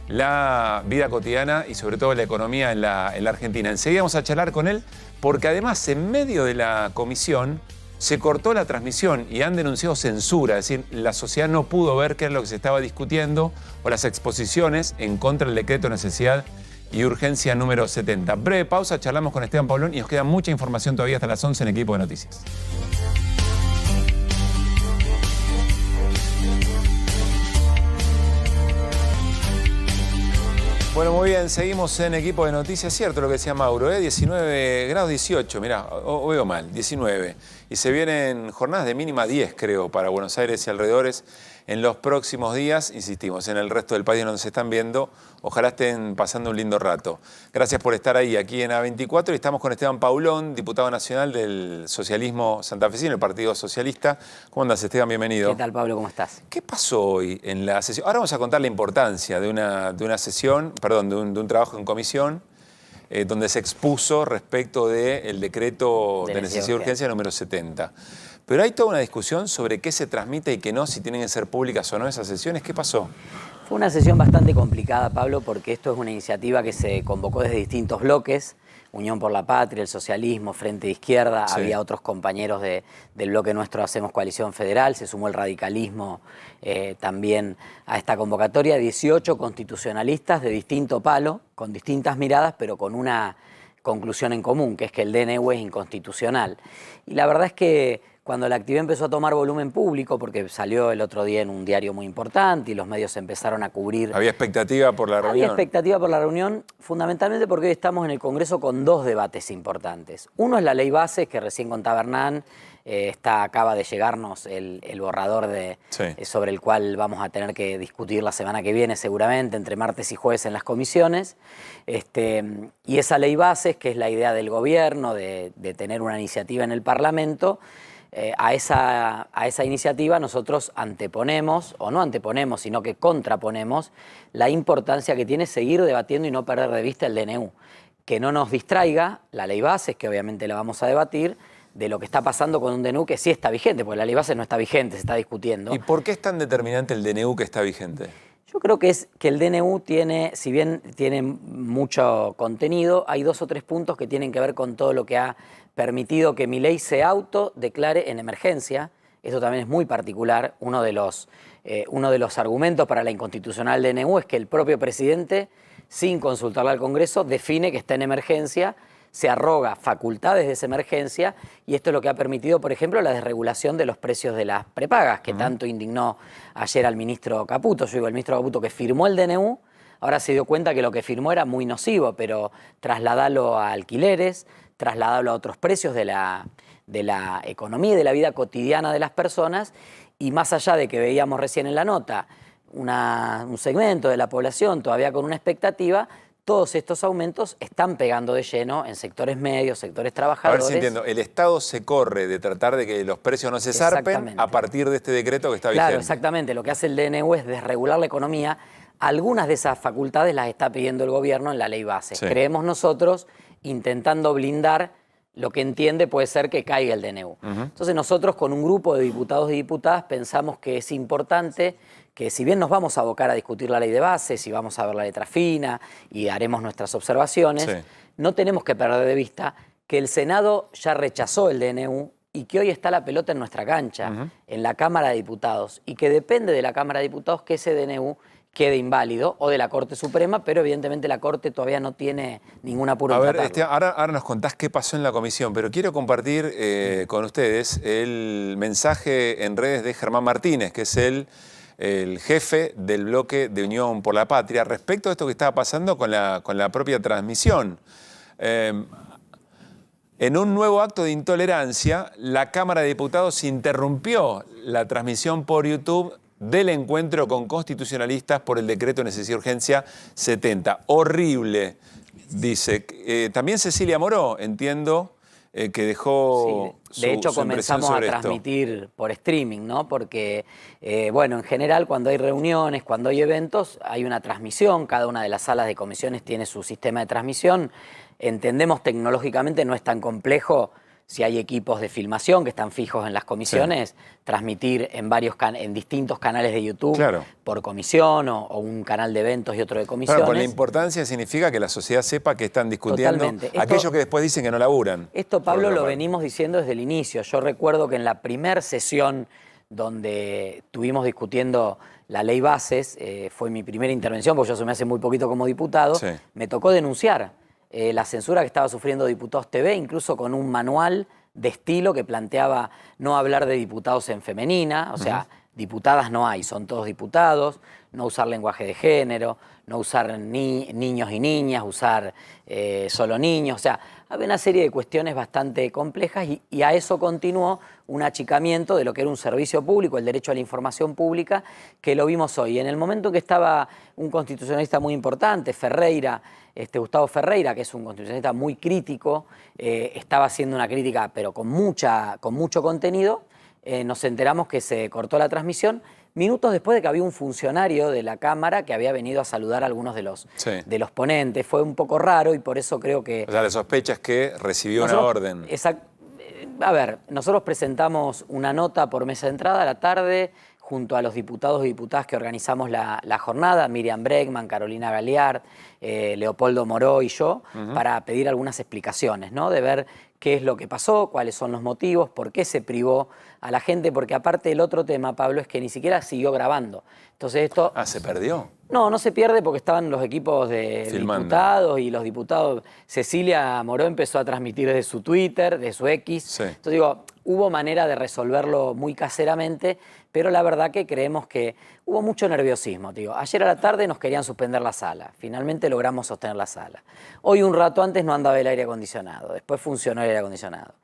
la vida cotidiana y sobre todo la economía en la Argentina. Enseguida vamos a charlar con él, porque además en medio de la comisión se cortó la transmisión y han denunciado censura, es decir, la sociedad no pudo ver qué es lo que se estaba discutiendo o las exposiciones en contra del decreto de necesidad y urgencia número 70. Breve pausa, charlamos con Esteban Paulón y nos queda mucha información todavía hasta las 11 en Equipo de Noticias. Bueno, muy bien, seguimos en Equipo de Noticias. Cierto lo que decía Mauro, 19 grados 18, mirá, o veo mal, 19. Y se vienen jornadas de mínima 10, creo, para Buenos Aires y alrededores en los próximos días. Insistimos, en el resto del país donde se están viendo, ojalá estén pasando un lindo rato. Gracias por estar ahí, aquí en A24. Y estamos con Esteban Paulón, diputado nacional del socialismo santafesino, el Partido Socialista. ¿Cómo andas, Esteban? Bienvenido. ¿Qué tal, Pablo? ¿Cómo estás? ¿Qué pasó hoy en la sesión? Ahora vamos a contar la importancia de una sesión, perdón, de un trabajo en comisión, donde se expuso respecto del decreto de necesidad y urgencia número 70. Pero hay toda una discusión sobre qué se transmite y qué no, si tienen que ser públicas o no esas sesiones. ¿Qué pasó? Fue una sesión bastante complicada, Pablo, porque esto es una iniciativa que se convocó desde distintos bloques. Unión por la Patria, el socialismo, Frente de Izquierda, sí. Había otros compañeros del bloque nuestro Hacemos Coalición Federal, se sumó el radicalismo también a esta convocatoria, 18 constitucionalistas de distinto palo, con distintas miradas, pero con una conclusión en común, que es que el DNU es inconstitucional. Y la verdad es que cuando la actividad empezó a tomar volumen público, porque salió el otro día en un diario muy importante y los medios empezaron a cubrir. ¿Había expectativa por la reunión? Había expectativa por la reunión, fundamentalmente porque hoy estamos en el Congreso con dos debates importantes. Uno es la ley bases, que recién contaba Hernán, acaba de llegarnos el borrador sobre el cual vamos a tener que discutir la semana que viene seguramente, entre martes y jueves en las comisiones. Y esa ley bases, que es la idea del gobierno de tener una iniciativa en el Parlamento, a esa iniciativa nosotros anteponemos, o no anteponemos, sino que contraponemos la importancia que tiene seguir debatiendo y no perder de vista el DNU. Que no nos distraiga la ley bases, que obviamente la vamos a debatir, de lo que está pasando con un DNU que sí está vigente, porque la ley bases no está vigente, se está discutiendo. ¿Y por qué es tan determinante el DNU que está vigente? Yo creo que es que el DNU tiene, si bien tiene mucho contenido, hay 2 o 3 puntos que tienen que ver con todo lo que ha permitido que Milei se autodeclare en emergencia. Eso también es muy particular. Uno de los argumentos para la inconstitucional del DNU es que el propio presidente, sin consultarle al Congreso, define que está en emergencia, se arroga facultades de esa emergencia, y esto es lo que ha permitido, por ejemplo, la desregulación de los precios de las prepagas, que tanto indignó ayer al ministro Caputo. Yo digo, el ministro Caputo, que firmó el DNU, ahora se dio cuenta que lo que firmó era muy nocivo, pero trasladalo a alquileres, trasladalo a otros precios de la economía y de la vida cotidiana de las personas, y más allá de que veíamos recién en la nota un segmento de la población todavía con una expectativa, todos estos aumentos están pegando de lleno en sectores medios, sectores trabajadores. A ver si entiendo, el Estado se corre de tratar de que los precios no se zarpen a partir de este decreto que está vigente. Claro, exactamente. Lo que hace el DNU es desregular la economía. Algunas de esas facultades las está pidiendo el gobierno en la ley base. Sí. Creemos nosotros, intentando blindar lo que entiende puede ser que caiga el DNU. Entonces nosotros con un grupo de diputados y diputadas pensamos que es importante que, si bien nos vamos a abocar a discutir la ley de bases y vamos a ver la letra fina y haremos nuestras observaciones, no tenemos que perder de vista que el Senado ya rechazó el DNU y que hoy está la pelota en nuestra cancha, en la Cámara de Diputados, y que depende de la Cámara de Diputados que ese DNU quede inválido, o de la Corte Suprema, pero evidentemente la Corte todavía no tiene ningún apuro en tratarlo. Ahora nos contás qué pasó en la comisión, pero quiero compartir con ustedes el mensaje en redes de Germán Martínez, que es el jefe del bloque de Unión por la Patria, respecto a esto que estaba pasando con la propia transmisión. En un nuevo acto de intolerancia, la Cámara de Diputados interrumpió la transmisión por YouTube del encuentro con constitucionalistas por el decreto de necesidad y urgencia 70. Horrible, dice. También Cecilia Moró, entiendo, que dejó de hecho, comenzamos a transmitir por streaming, ¿no? Porque, bueno, en general, cuando hay reuniones, cuando hay eventos, hay una transmisión. Cada una de las salas de comisiones tiene su sistema de transmisión. Entendemos tecnológicamente no es tan complejo, si hay equipos de filmación que están fijos en las comisiones, transmitir en distintos canales de YouTube, por comisión, o un canal de eventos y otro de comisiones. Claro, por la importancia significa que la sociedad sepa que están discutiendo aquellos que después dicen que no laburan. Esto, Pablo, lo venimos diciendo desde el inicio. Yo recuerdo que en la primera sesión donde estuvimos discutiendo la ley bases, fue mi primera intervención, porque yo asumí hace muy poquito como diputado, me tocó denunciar la censura que estaba sufriendo Diputados TV, incluso con un manual de estilo que planteaba no hablar de diputados en femenina, o sea, diputadas no hay, son todos diputados, no usar lenguaje de género, no usar niños y niñas, usar solo niños, o sea, había una serie de cuestiones bastante complejas y a eso continuó un achicamiento de lo que era un servicio público, el derecho a la información pública, que lo vimos hoy. En el momento en que estaba un constitucionalista muy importante, Ferreira, Gustavo Ferreira, que es un constitucionalista muy crítico, estaba haciendo una crítica pero con mucho contenido, nos enteramos que se cortó la transmisión minutos después de que había un funcionario de la Cámara que había venido a saludar a algunos de los ponentes. Fue un poco raro y por eso creo que... O sea, la sospecha es que recibió una orden. A ver, nosotros presentamos una nota por mesa de entrada a la tarde junto a los diputados y diputadas que organizamos la jornada, Miriam Bregman, Carolina Galeard, Leopoldo Moró y yo, para pedir algunas explicaciones, ¿no? De ver qué es lo que pasó, cuáles son los motivos, por qué se privó a la gente, porque aparte el otro tema, Pablo, es que ni siquiera siguió grabando. Entonces esto... ¿se perdió? No, no se pierde porque estaban los equipos de Filmando. diputados y los diputados. Cecilia Moró empezó a transmitir desde su Twitter, de su X. Sí. Entonces digo, hubo manera de resolverlo muy caseramente, pero la verdad que creemos que hubo mucho nerviosismo. Digo, ayer a la tarde nos querían suspender la sala. Finalmente logramos sostener la sala. Hoy un rato antes no andaba el aire acondicionado. Después funcionó el aire acondicionado.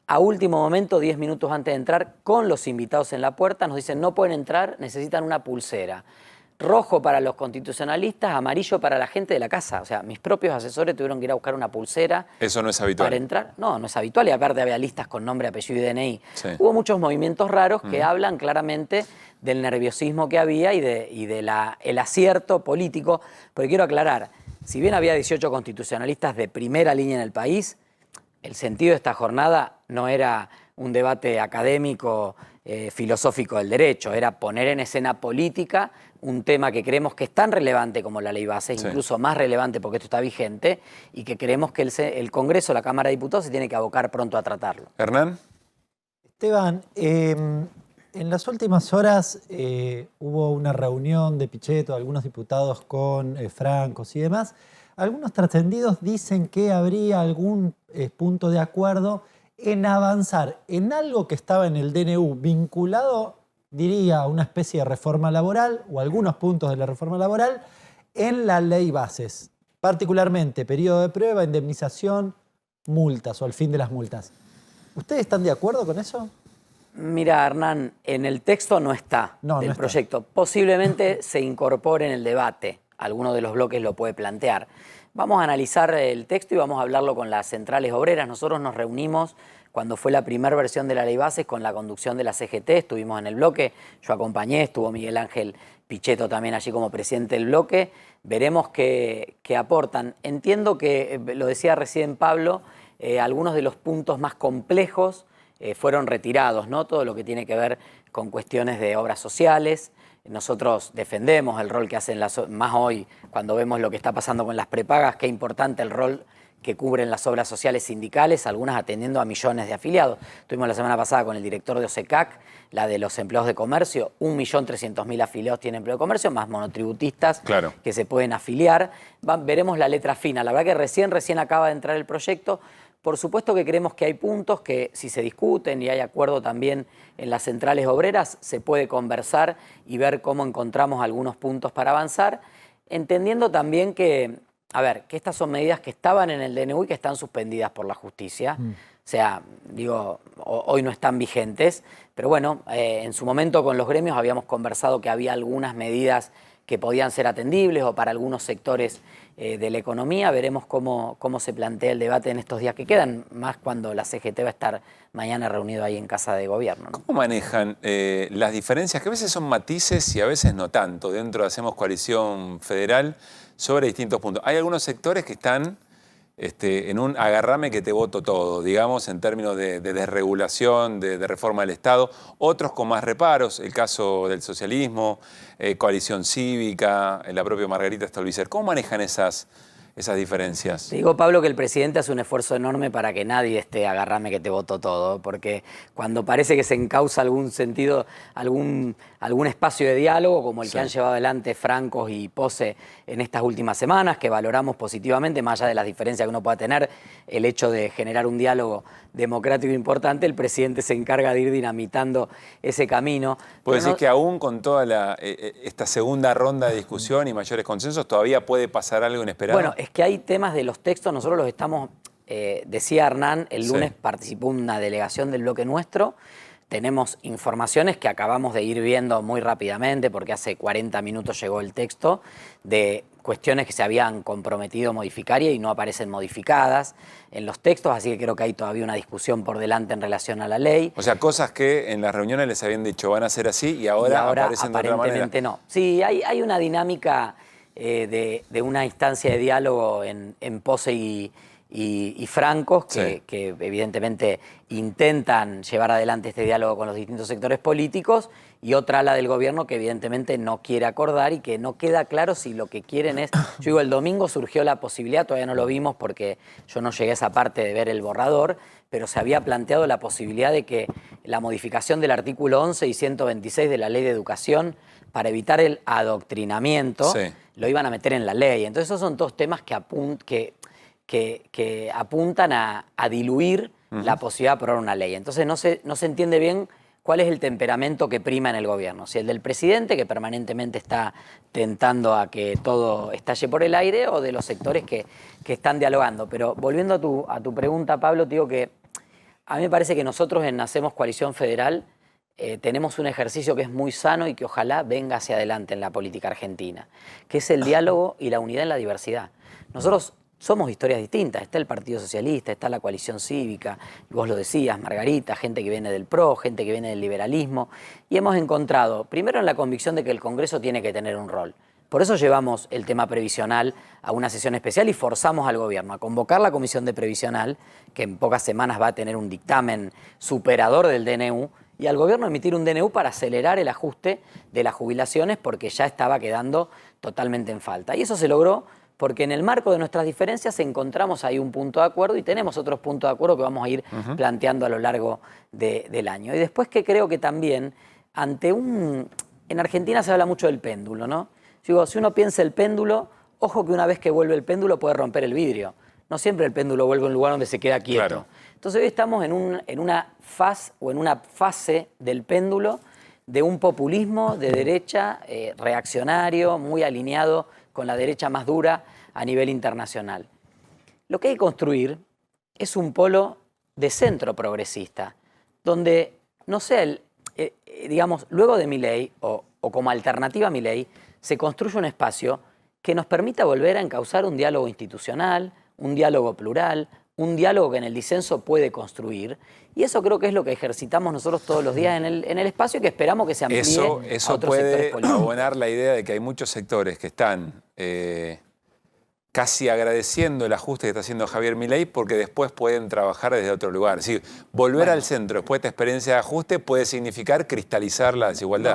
A último momento, 10 minutos antes de entrar, con los invitados en la puerta, nos dicen no pueden entrar, necesitan una pulsera. Rojo para los constitucionalistas, amarillo para la gente de la casa. O sea, mis propios asesores tuvieron que ir a buscar una pulsera. Eso no es habitual. Para entrar. No, no es habitual. Y aparte había listas con nombre, apellido y DNI. Sí. Hubo muchos movimientos raros que hablan claramente del nerviosismo que había y el acierto político. Porque quiero aclarar, si bien había 18 constitucionalistas de primera línea en el país, el sentido de esta jornada no era un debate académico, filosófico del derecho, era poner en escena política un tema que creemos que es tan relevante como la ley base, Sí. incluso más relevante porque esto está vigente, y que creemos que el Congreso, la Cámara de Diputados, se tiene que abocar pronto a tratarlo. Hernán. Esteban, en las últimas horas hubo una reunión de Pichetto, algunos diputados con Francos y demás. Algunos trascendidos dicen que habría algún punto de acuerdo en avanzar en algo que estaba en el DNU vinculado, diría, a una especie de reforma laboral o algunos puntos de la reforma laboral en la ley bases, particularmente periodo de prueba, indemnización, multas o el fin de las multas. ¿Ustedes están de acuerdo con eso? Mira, Hernán, en el texto no está del proyecto. Posiblemente se incorpore en el debate. Alguno de los bloques lo puede plantear. Vamos a analizar el texto y vamos a hablarlo con las centrales obreras. Nosotros nos reunimos cuando fue la primera versión de la ley bases con la conducción de la CGT, estuvimos en el bloque, yo acompañé, estuvo Miguel Ángel Pichetto también allí como presidente del bloque. Veremos qué aportan. Entiendo que, lo decía recién Pablo, algunos de los puntos más complejos fueron retirados, ¿no? Todo lo que tiene que ver con cuestiones de obras sociales. Nosotros defendemos el rol que hacen más hoy, cuando vemos lo que está pasando con las prepagas, qué importante el rol que cubren las obras sociales sindicales, algunas atendiendo a millones de afiliados. Tuvimos la semana pasada con el director de OSECAC, la de los empleados de comercio, 1.300.000 afiliados tienen empleo de comercio, más monotributistas que se pueden afiliar. Veremos la letra fina, la verdad que recién acaba de entrar el proyecto. Por supuesto que creemos que hay puntos que si se discuten y hay acuerdo también en las centrales obreras, se puede conversar y ver cómo encontramos algunos puntos para avanzar, entendiendo también que, que estas son medidas que estaban en el DNU y que están suspendidas por la justicia. O sea, digo, hoy no están vigentes, pero bueno, en su momento con los gremios habíamos conversado que había algunas medidas que podían ser atendibles o para algunos sectores de la economía. Veremos cómo se plantea el debate en estos días que quedan, más cuando la CGT va a estar mañana reunido ahí en Casa de Gobierno, ¿no? ¿Cómo manejan las diferencias, que a veces son matices y a veces no tanto, dentro de Hacemos Coalición Federal, sobre distintos puntos? Hay algunos sectores que están en un agarrame que te voto todo, digamos, en términos de desregulación, de reforma del Estado, otros con más reparos, el caso del socialismo, Coalición Cívica, la propia Margarita Stolbizer. ¿Cómo manejan esas diferencias? Te digo, Pablo, que el presidente hace un esfuerzo enorme para que nadie esté agarrame que te voto todo, porque cuando parece que se encausa algún sentido, algún espacio de diálogo, como el que han llevado adelante Francos y Pose en estas últimas semanas, que valoramos positivamente, más allá de las diferencias que uno pueda tener, el hecho de generar un diálogo democrático importante, el presidente se encarga de ir dinamitando ese camino. ¿Puede decir que aún con toda esta segunda ronda de discusión y mayores consensos, todavía puede pasar algo inesperado? Bueno, es que hay temas de los textos, nosotros los estamos, decía Hernán, el lunes participó una delegación del bloque nuestro, tenemos informaciones que acabamos de ir viendo muy rápidamente, porque hace 40 minutos llegó el texto, de cuestiones que se habían comprometido a modificar y no aparecen modificadas en los textos, así que creo que hay todavía una discusión por delante en relación a la ley. O sea, cosas que en las reuniones les habían dicho van a ser así y ahora aparecen de otra manera. Aparentemente no. Sí, hay una dinámica de una instancia de diálogo en Pose y y francos que evidentemente intentan llevar adelante este diálogo con los distintos sectores políticos, y otra ala del gobierno que evidentemente no quiere acordar y que no queda claro si lo que quieren es... Yo digo, el domingo surgió la posibilidad, todavía no lo vimos porque yo no llegué a esa parte de ver el borrador, pero se había planteado la posibilidad de que la modificación del artículo 11 y 126 de la Ley de Educación para evitar el adoctrinamiento lo iban a meter en la ley. Entonces esos son todos temas que apuntan a diluir la posibilidad de aprobar una ley. Entonces no se entiende bien cuál es el temperamento que prima en el gobierno. Si el del presidente, que permanentemente está tentando a que todo estalle por el aire, o de los sectores que están dialogando. Pero volviendo a tu pregunta, Pablo, te digo que a mí me parece que nosotros en Hacemos Coalición Federal tenemos un ejercicio que es muy sano y que ojalá venga hacia adelante en la política argentina, que es el diálogo y la unidad en la diversidad. Nosotros somos historias distintas, está el Partido Socialista, está la coalición cívica, y vos lo decías, Margarita, gente que viene del PRO, gente que viene del liberalismo, y hemos encontrado, primero en la convicción de que el Congreso tiene que tener un rol. Por eso llevamos el tema previsional a una sesión especial y forzamos al gobierno a convocar la comisión de previsional, que en pocas semanas va a tener un dictamen superador del DNU, y al gobierno emitir un DNU para acelerar el ajuste de las jubilaciones porque ya estaba quedando totalmente en falta. Y eso se logró porque en el marco de nuestras diferencias encontramos ahí un punto de acuerdo y tenemos otros puntos de acuerdo que vamos a ir planteando a lo largo del año. Y después que creo que también, en Argentina se habla mucho del péndulo, ¿no? Digo, si uno piensa el péndulo, ojo que una vez que vuelve el péndulo puede romper el vidrio. No siempre el péndulo vuelve a un lugar donde se queda quieto. Claro. Entonces hoy estamos en una fase del péndulo de un populismo de derecha reaccionario, muy alineado con la derecha más dura a nivel internacional. Lo que hay que construir es un polo de centro progresista, donde, no sé, digamos, luego de Milei o como alternativa a Milei, se construye un espacio que nos permita volver a encauzar un diálogo institucional, un diálogo plural, un diálogo que en el disenso puede construir. Y eso creo que es lo que ejercitamos nosotros todos los días en el espacio y que esperamos que se amplíe eso a otros sectores puede políticos. abonar la idea de que hay muchos sectores que están casi agradeciendo el ajuste que está haciendo Javier Milei porque después pueden trabajar desde otro lugar. Es decir, volver al centro después de esta experiencia de ajuste puede significar cristalizar la desigualdad.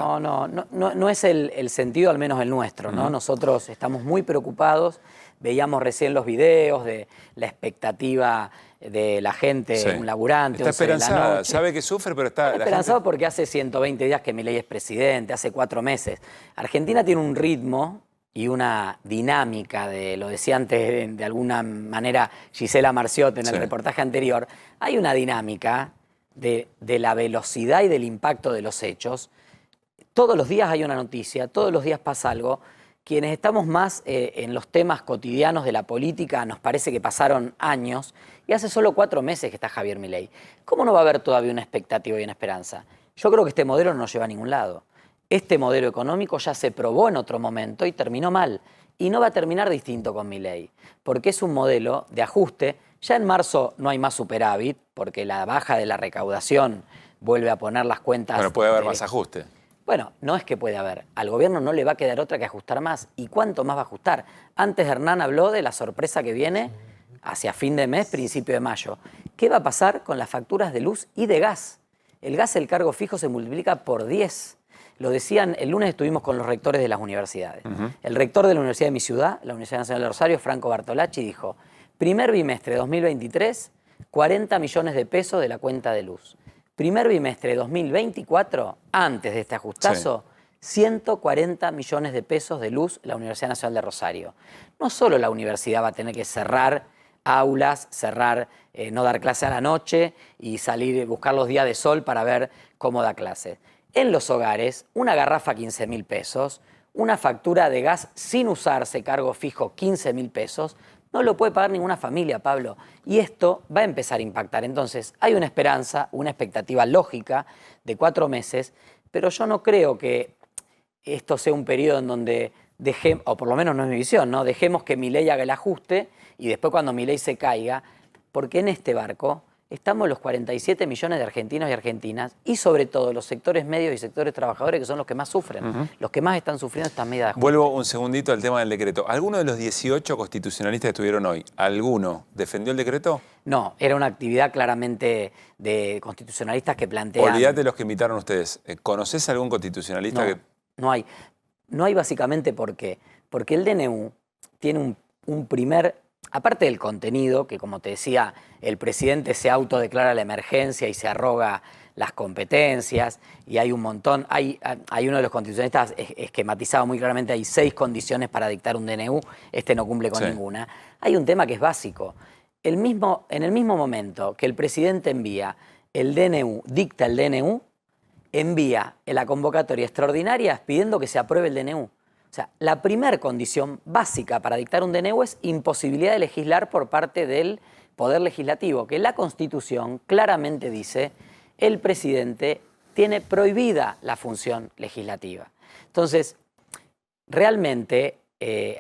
No es el sentido, al menos el nuestro, ¿no? Nosotros estamos muy preocupados. Veíamos recién los videos de la expectativa de la gente, un laburante. Está esperanzada, sabe que sufre, pero está esperanzado porque hace 120 días que Milei es presidente, hace 4 meses. Argentina tiene un ritmo y una dinámica lo decía antes de alguna manera Gisela Marciot en el reportaje anterior, hay una dinámica de la velocidad y del impacto de los hechos. Todos los días hay una noticia, todos los días pasa algo. Quienes estamos más en los temas cotidianos de la política nos parece que pasaron años y hace solo 4 meses que está Javier Milei. ¿Cómo no va a haber todavía una expectativa y una esperanza? Yo creo que este modelo no nos lleva a ningún lado. Este modelo económico ya se probó en otro momento y terminó mal. Y no va a terminar distinto con Milei, porque es un modelo de ajuste. Ya en marzo no hay más superávit, porque la baja de la recaudación vuelve a poner las cuentas... Pero puede haber más ajuste. Bueno, no es que puede haber. Al gobierno no le va a quedar otra que ajustar más. ¿Y cuánto más va a ajustar? Antes Hernán habló de la sorpresa que viene hacia fin de mes, principio de mayo. ¿Qué va a pasar con las facturas de luz y de gas? El gas, el cargo fijo, se multiplica por 10. Lo decían, el lunes estuvimos con los rectores de las universidades. El rector de la Universidad de mi ciudad, la Universidad Nacional de Rosario, Franco Bartolacci, dijo, primer bimestre de 2023, 40 millones de pesos de la cuenta de luz. Primer bimestre de 2024, antes de este ajustazo, 140 millones de pesos de luz la Universidad Nacional de Rosario. No solo la universidad va a tener que cerrar aulas, no dar clase a la noche y salir, buscar los días de sol para ver cómo da clase. En los hogares, una garrafa 15.000 pesos, una factura de gas sin usarse, cargo fijo 15.000 pesos, no lo puede pagar ninguna familia, Pablo. Y esto va a empezar a impactar. Entonces, hay una esperanza, una expectativa lógica de 4 meses, pero yo no creo que esto sea un periodo en donde dejemos, o por lo menos no es mi visión, ¿no? Dejemos que Milei haga el ajuste y después cuando Milei se caiga, porque en este barco estamos los 47 millones de argentinos y argentinas y sobre todo los sectores medios y sectores trabajadores que son los que más sufren, los que más están sufriendo estas medidas de ajuste. Vuelvo un segundito al tema del decreto. ¿Alguno de los 18 constitucionalistas que estuvieron hoy, alguno defendió el decreto? No, era una actividad claramente de constitucionalistas que plantean... Olvídate de los que invitaron ustedes. ¿Conoces algún constitucionalista que...? No hay. No hay básicamente porque el DNU tiene un primer... Aparte del contenido, que como te decía, el presidente se autodeclara la emergencia y se arroga las competencias, y hay un montón, hay uno de los constitucionalistas esquematizado muy claramente, hay 6 condiciones para dictar un DNU, este no cumple con ninguna. Hay un tema que es básico. En el mismo momento que el presidente envía el DNU, dicta el DNU, envía en la convocatoria extraordinaria pidiendo que se apruebe el DNU. O sea, la primera condición básica para dictar un DNU es imposibilidad de legislar por parte del Poder Legislativo, que la Constitución claramente dice el presidente tiene prohibida la función legislativa. Entonces, realmente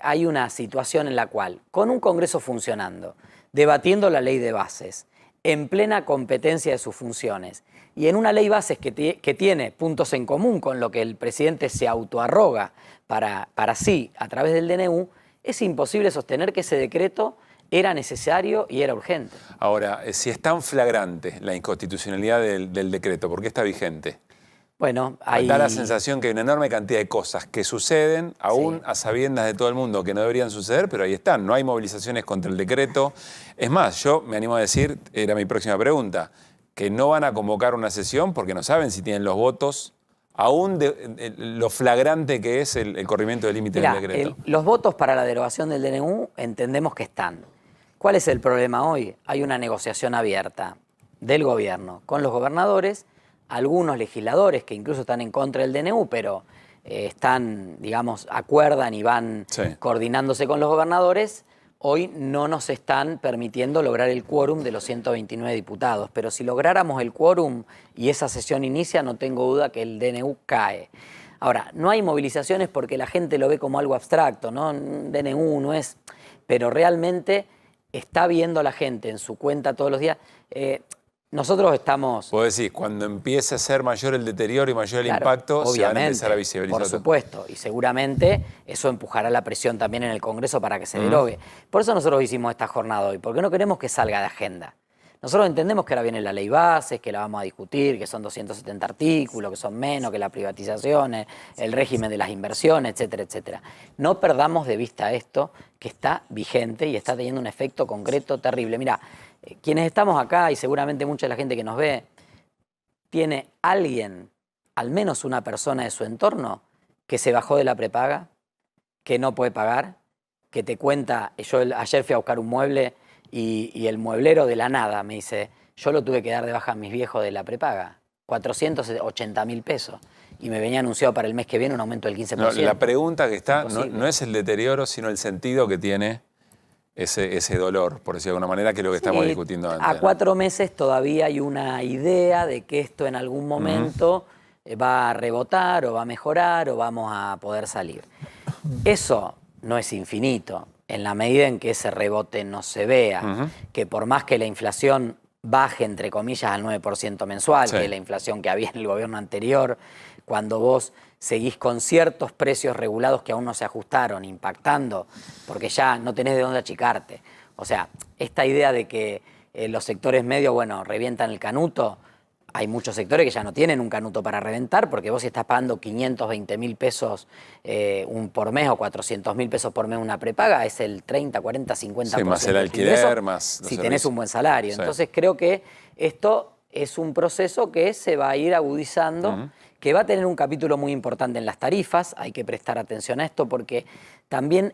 hay una situación en la cual, con un Congreso funcionando, debatiendo la ley de bases, en plena competencia de sus funciones, y en una ley bases que tiene puntos en común con lo que el presidente se autoarroga para sí a través del DNU, es imposible sostener que ese decreto era necesario y era urgente. Ahora, si es tan flagrante la inconstitucionalidad del decreto, ¿por qué está vigente? Bueno, da la sensación que hay una enorme cantidad de cosas que suceden, aún a sabiendas de todo el mundo, que no deberían suceder, pero ahí están. No hay movilizaciones contra el decreto. Es más, yo me animo a decir, era mi próxima pregunta, que no van a convocar una sesión porque no saben si tienen los votos, aún de lo flagrante que es el corrimiento del límite del decreto. Los votos para la derogación del DNU entendemos que están. ¿Cuál es el problema hoy? Hay una negociación abierta del gobierno con los gobernadores, algunos legisladores que incluso están en contra del DNU, pero están, digamos, acuerdan y van coordinándose con los gobernadores. Hoy no nos están permitiendo lograr el quórum de los 129 diputados, pero si lográramos el quórum y esa sesión inicia, no tengo duda que el DNU cae. Ahora, no hay movilizaciones porque la gente lo ve como algo abstracto, ¿no? DNU no es... Pero realmente está viendo la gente en su cuenta todos los días... Nosotros estamos... Vos decís, cuando empiece a ser mayor el deterioro y mayor el impacto, se van a empezar a visibilizar. Por supuesto, y seguramente eso empujará la presión también en el Congreso para que se derogue. Por eso nosotros hicimos esta jornada hoy, porque no queremos que salga de agenda. Nosotros entendemos que ahora viene la ley bases, que la vamos a discutir, que son 270 artículos, que son menos, que las privatizaciones, el régimen de las inversiones, etcétera, etcétera. No perdamos de vista esto, que está vigente y está teniendo un efecto concreto terrible. Mira, quienes estamos acá y seguramente mucha de la gente que nos ve, tiene alguien, al menos una persona de su entorno, que se bajó de la prepaga, que no puede pagar, que te cuenta, yo ayer fui a buscar un mueble y el mueblero de la nada me dice, yo lo tuve que dar de baja a mis viejos de la prepaga, 480.000 pesos. Y me venía anunciado para el mes que viene un aumento del 15%. No, la pregunta que está no es el deterioro, sino el sentido que tiene ese dolor, por decirlo de alguna manera, que es lo que estamos discutiendo antes. A 4 meses todavía hay una idea de que esto en algún momento va a rebotar o va a mejorar o vamos a poder salir. Eso no es infinito, en la medida en que ese rebote no se vea, que por más que la inflación baje, entre comillas, al 9% mensual, que es la inflación que había en el gobierno anterior, cuando vos seguís con ciertos precios regulados que aún no se ajustaron, impactando, porque ya no tenés de dónde achicarte. O sea, esta idea de que los sectores medios, bueno, revientan el canuto, hay muchos sectores que ya no tienen un canuto para reventar, porque vos si estás pagando 520.000 pesos por mes o 400.000 pesos por mes una prepaga, es el 30, 40, 50%. Sí, más el alquiler, más los si tenés un buen salario. Sí. Entonces creo que esto es un proceso que se va a ir agudizando, que va a tener un capítulo muy importante en las tarifas. Hay que prestar atención a esto porque también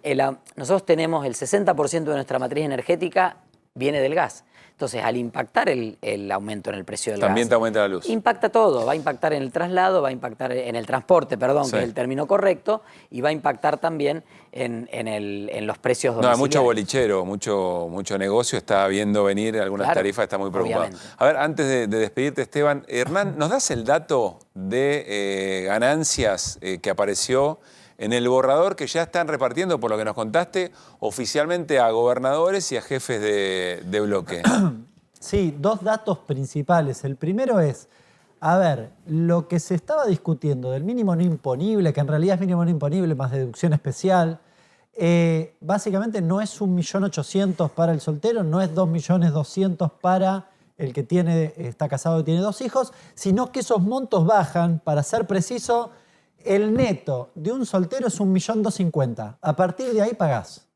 nosotros tenemos el 60% de nuestra matriz energética viene del gas. Entonces, al impactar el aumento en el precio del gas... También te aumenta la luz. Impacta todo. Va a impactar en el traslado, va a impactar en el transporte, perdón, que es el término correcto, y va a impactar también en los precios domiciliarios. No, mucho bolichero, mucho negocio está viendo venir algunas tarifas, está muy preocupado. Obviamente. A ver, antes de despedirte, Esteban, Hernán, ¿nos das el dato de ganancias que apareció en el borrador que ya están repartiendo, por lo que nos contaste, oficialmente a gobernadores y a jefes de bloque? Sí, dos datos principales. El primero es, a ver, lo que se estaba discutiendo del mínimo no imponible, que en realidad es mínimo no imponible más deducción especial, básicamente no es 1.800.000 para el soltero, no es 2.200.000 para el que está casado y tiene 2 hijos, sino que esos montos bajan, para ser preciso, el neto de un soltero es 1.250.000. A partir de ahí pagás.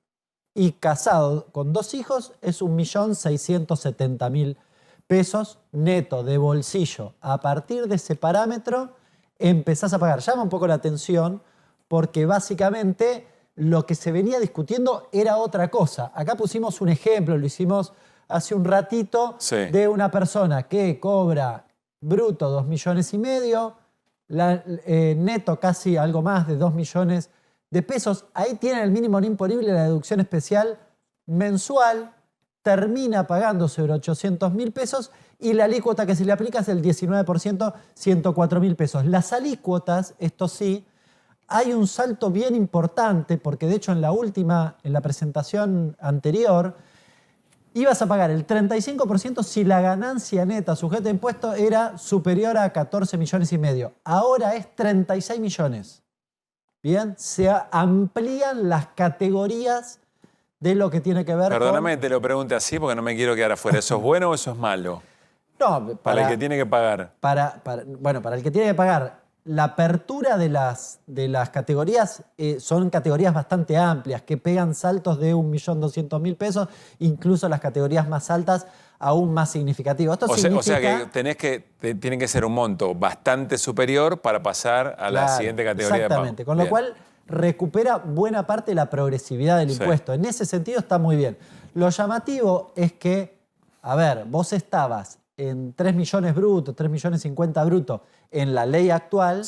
Y casado con 2 hijos es 1.670.000 pesos neto de bolsillo. A partir de ese parámetro empezás a pagar. Llama un poco la atención porque básicamente lo que se venía discutiendo era otra cosa. Acá pusimos un ejemplo, lo hicimos hace un ratito, de una persona que cobra bruto 2,5 millones, neto casi algo más de 2 millones de pesos. Ahí tienen el mínimo no imponible, la deducción especial mensual, termina pagando sobre 800.000 pesos y la alícuota que se le aplica es el 19%, 104.000 pesos. Las alícuotas, esto sí, hay un salto bien importante porque de hecho en la presentación anterior, ibas a pagar el 35% si la ganancia neta sujeta a impuesto era superior a 14,5 millones. Ahora es 36 millones. Bien, se amplían las categorías de lo que tiene que ver Perdóname que te lo pregunte así porque no me quiero quedar afuera. ¿Eso es bueno o eso es malo? No, para el que tiene que pagar. Para el que tiene que pagar, la apertura de las categorías son categorías bastante amplias, que pegan saltos de 1.200.000 pesos, incluso las categorías más altas aún más significativos. Esto significa, o sea que tiene que ser un monto bastante superior para pasar a la siguiente categoría exactamente, de pago. Con lo cual recupera buena parte de la progresividad del impuesto. En ese sentido está muy bien. Lo llamativo es que, a ver, vos estabas en 3 millones brutos, 3.050.000 brutos en la ley actual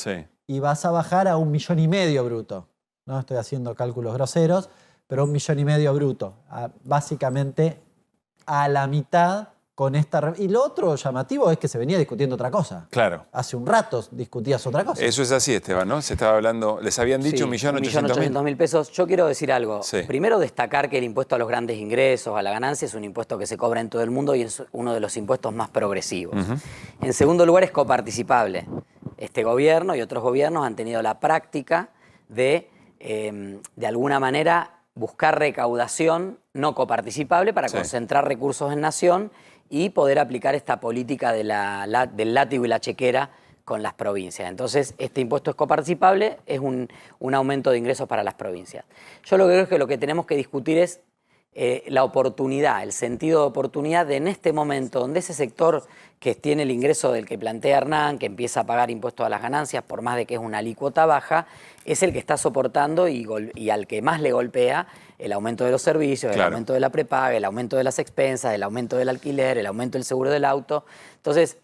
y vas a bajar a 1,5 millones bruto. No estoy haciendo cálculos groseros, pero 1,5 millones bruto. Básicamente a la mitad con esta... Y lo otro llamativo es que se venía discutiendo otra cosa. Claro. Hace un rato discutías otra cosa. Eso es así, Esteban, ¿no? Se estaba hablando, les habían dicho 1.800.000 pesos. Yo quiero decir algo. Primero, destacar que el impuesto a los grandes ingresos, a la ganancia, es un impuesto que se cobra en todo el mundo y es uno de los impuestos más progresivos. En segundo lugar, es coparticipable. Este gobierno y otros gobiernos han tenido la práctica de alguna manera, buscar recaudación no coparticipable para concentrar recursos en nación y poder aplicar esta política del látigo y la chequera con las provincias. Entonces, este impuesto es coparticipable, es un aumento de ingresos para las provincias. Yo lo que creo es que lo que tenemos que discutir es la oportunidad, el sentido de oportunidad de en este momento, donde ese sector que tiene el ingreso del que plantea Hernán, que empieza a pagar impuestos a las ganancias, por más de que es una alícuota baja, es el que está soportando y al que más le golpea el aumento de los servicios, el aumento de la prepaga, el aumento de las expensas, el aumento del alquiler, el aumento del seguro del auto. Entonces,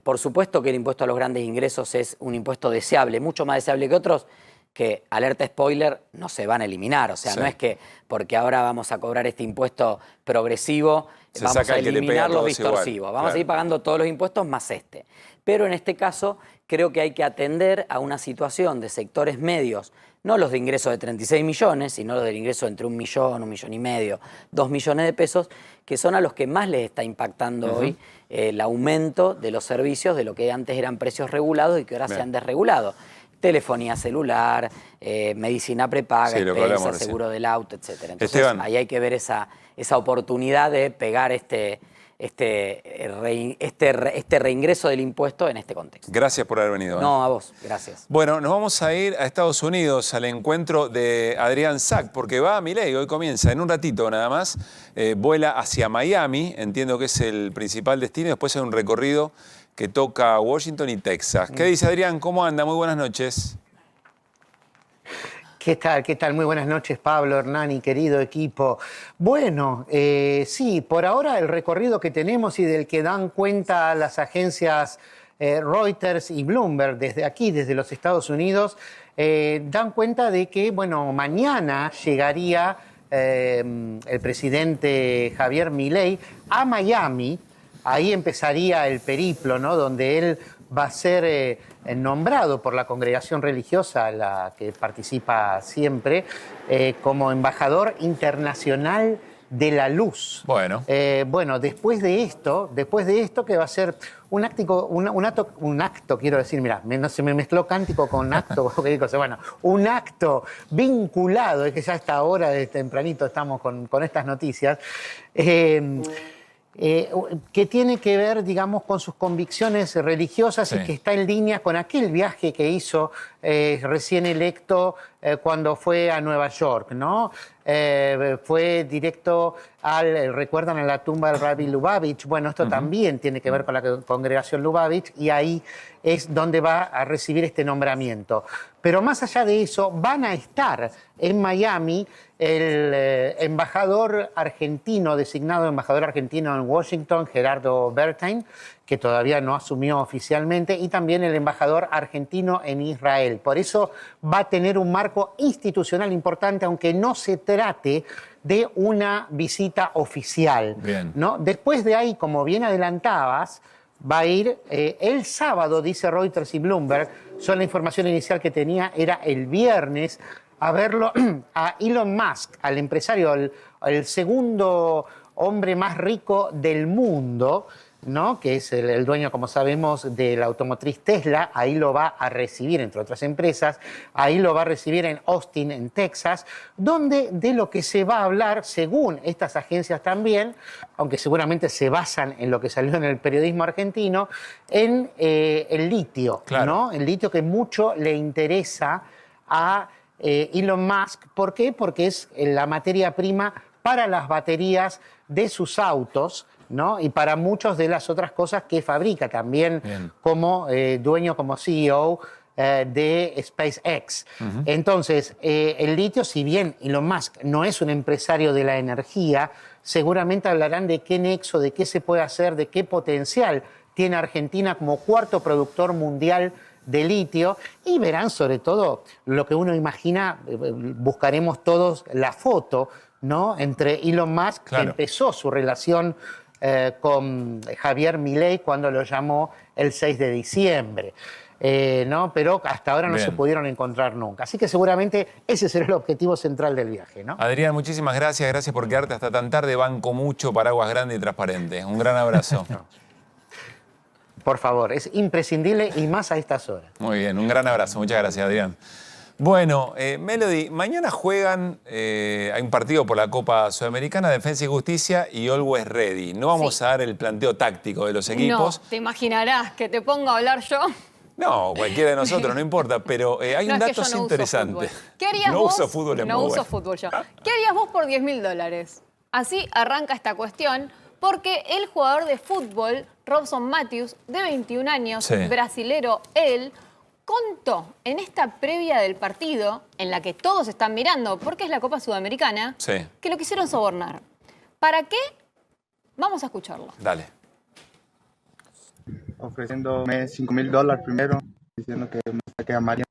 por supuesto que el impuesto a los grandes ingresos es un impuesto deseable, mucho más deseable que otros, que, alerta spoiler, no se van a eliminar. O sea, no es que porque ahora vamos a cobrar este impuesto progresivo, vamos a eliminar los distorsivos. Vamos a seguir pagando todos los impuestos más este. Pero en este caso creo que hay que atender a una situación de sectores medios, no los de ingresos de 36 millones, sino los del ingreso entre 1 millón, 1,5 millones, 2 millones de pesos, que son a los que más les está impactando hoy el aumento de los servicios de lo que antes eran precios regulados y que ahora se han desregulado. Telefonía celular, medicina prepaga, expensas, seguro del auto, etc. Entonces, ahí hay que ver esa oportunidad de pegar este reingreso del impuesto en este contexto. Gracias por haber venido. No, a vos, gracias. Bueno, nos vamos a ir a Estados Unidos al encuentro de Adrián Sack, porque va a Milei, hoy comienza en un ratito nada más, vuela hacia Miami, entiendo que es el principal destino, después hay un recorrido que toca Washington y Texas. ¿Qué dice Adrián? ¿Cómo anda? Muy buenas noches. ¿Qué tal? ¿Qué tal? Muy buenas noches, Pablo, Hernán y querido equipo. Bueno, sí, por ahora el recorrido que tenemos y del que dan cuenta las agencias Reuters y Bloomberg desde aquí, desde los Estados Unidos, dan cuenta de que, bueno, mañana llegaría el presidente Javier Milei a Miami. Ahí empezaría el periplo, ¿no? Donde él va a ser nombrado por la congregación religiosa a la que participa siempre como embajador internacional de la Luz. Bueno. Bueno, después de esto, que va a ser un acto, quiero decir, mira, no se me mezcló cántico con acto, cualquier cosa. Bueno, un acto vinculado, es que ya a esta hora de tempranito estamos con estas noticias, que tiene que ver, digamos, con sus convicciones religiosas y que está en línea con aquel viaje que hizo recién electo cuando fue a Nueva York, ¿no? Fue directo recuerdan, a la tumba del Rabbi Lubavitch. Bueno, esto también tiene que ver con la congregación Lubavitch y ahí es donde va a recibir este nombramiento. Pero más allá de eso, van a estar en Miami el embajador argentino, designado embajador argentino en Washington, Gerardo Bertain, que todavía no asumió oficialmente, y también el embajador argentino en Israel. Por eso va a tener un marco institucional importante, aunque no se trate de una visita oficial, ¿no? Después de ahí, como bien adelantabas, va a ir el sábado, dice Reuters y Bloomberg, la información inicial que tenía era el viernes, a verlo a Elon Musk, al empresario, el segundo hombre más rico del mundo, ¿no? Que es el dueño, como sabemos, de la automotriz Tesla. Ahí lo va a recibir, entre otras empresas, ahí lo va a recibir en Austin, en Texas, donde de lo que se va a hablar, según estas agencias también, aunque seguramente se basan en lo que salió en el periodismo argentino, en el litio, ¿no? El litio que mucho le interesa a Elon Musk. ¿Por qué? Porque es la materia prima para las baterías de sus autos, ¿no? Y para muchas de las otras cosas que fabrica también como dueño, como CEO de SpaceX. Entonces, el litio, si bien Elon Musk no es un empresario de la energía, seguramente hablarán de qué nexo, de qué se puede hacer, de qué potencial tiene Argentina como cuarto productor mundial de litio, y verán sobre todo lo que uno imagina, buscaremos todos la foto, ¿no? Entre Elon Musk, que empezó su relación con Javier Milei cuando lo llamó el 6 de diciembre. ¿No? Pero hasta ahora no se pudieron encontrar nunca. Así que seguramente ese será el objetivo central del viaje, ¿no? Adrián, muchísimas gracias. Gracias por quedarte hasta tan tarde. Banco mucho, paraguas grande y transparente. Un gran abrazo. Por favor, es imprescindible y más a estas horas. Muy bien, un gran abrazo. Muchas gracias, Adrián. Bueno, Melody, mañana juegan, hay un partido por la Copa Sudamericana, Defensa y Justicia y Always Ready. No vamos a dar el planteo táctico de los equipos. No, te imaginarás que te pongo a hablar yo. No, cualquiera de nosotros, no importa, pero hay un dato interesante. ¿Qué harías no vos? Uso fútbol, es no muy uso bueno. fútbol yo. ¿Qué harías vos por $10.000? Así arranca esta cuestión, porque el jugador de fútbol, Robson Matthews, de 21 años, brasilero él, contó en esta previa del partido, en la que todos están mirando, porque es la Copa Sudamericana, que lo quisieron sobornar. ¿Para qué? Vamos a escucharlo. Dale. Ofreciéndome $5.000 primero, diciendo que me saque a María.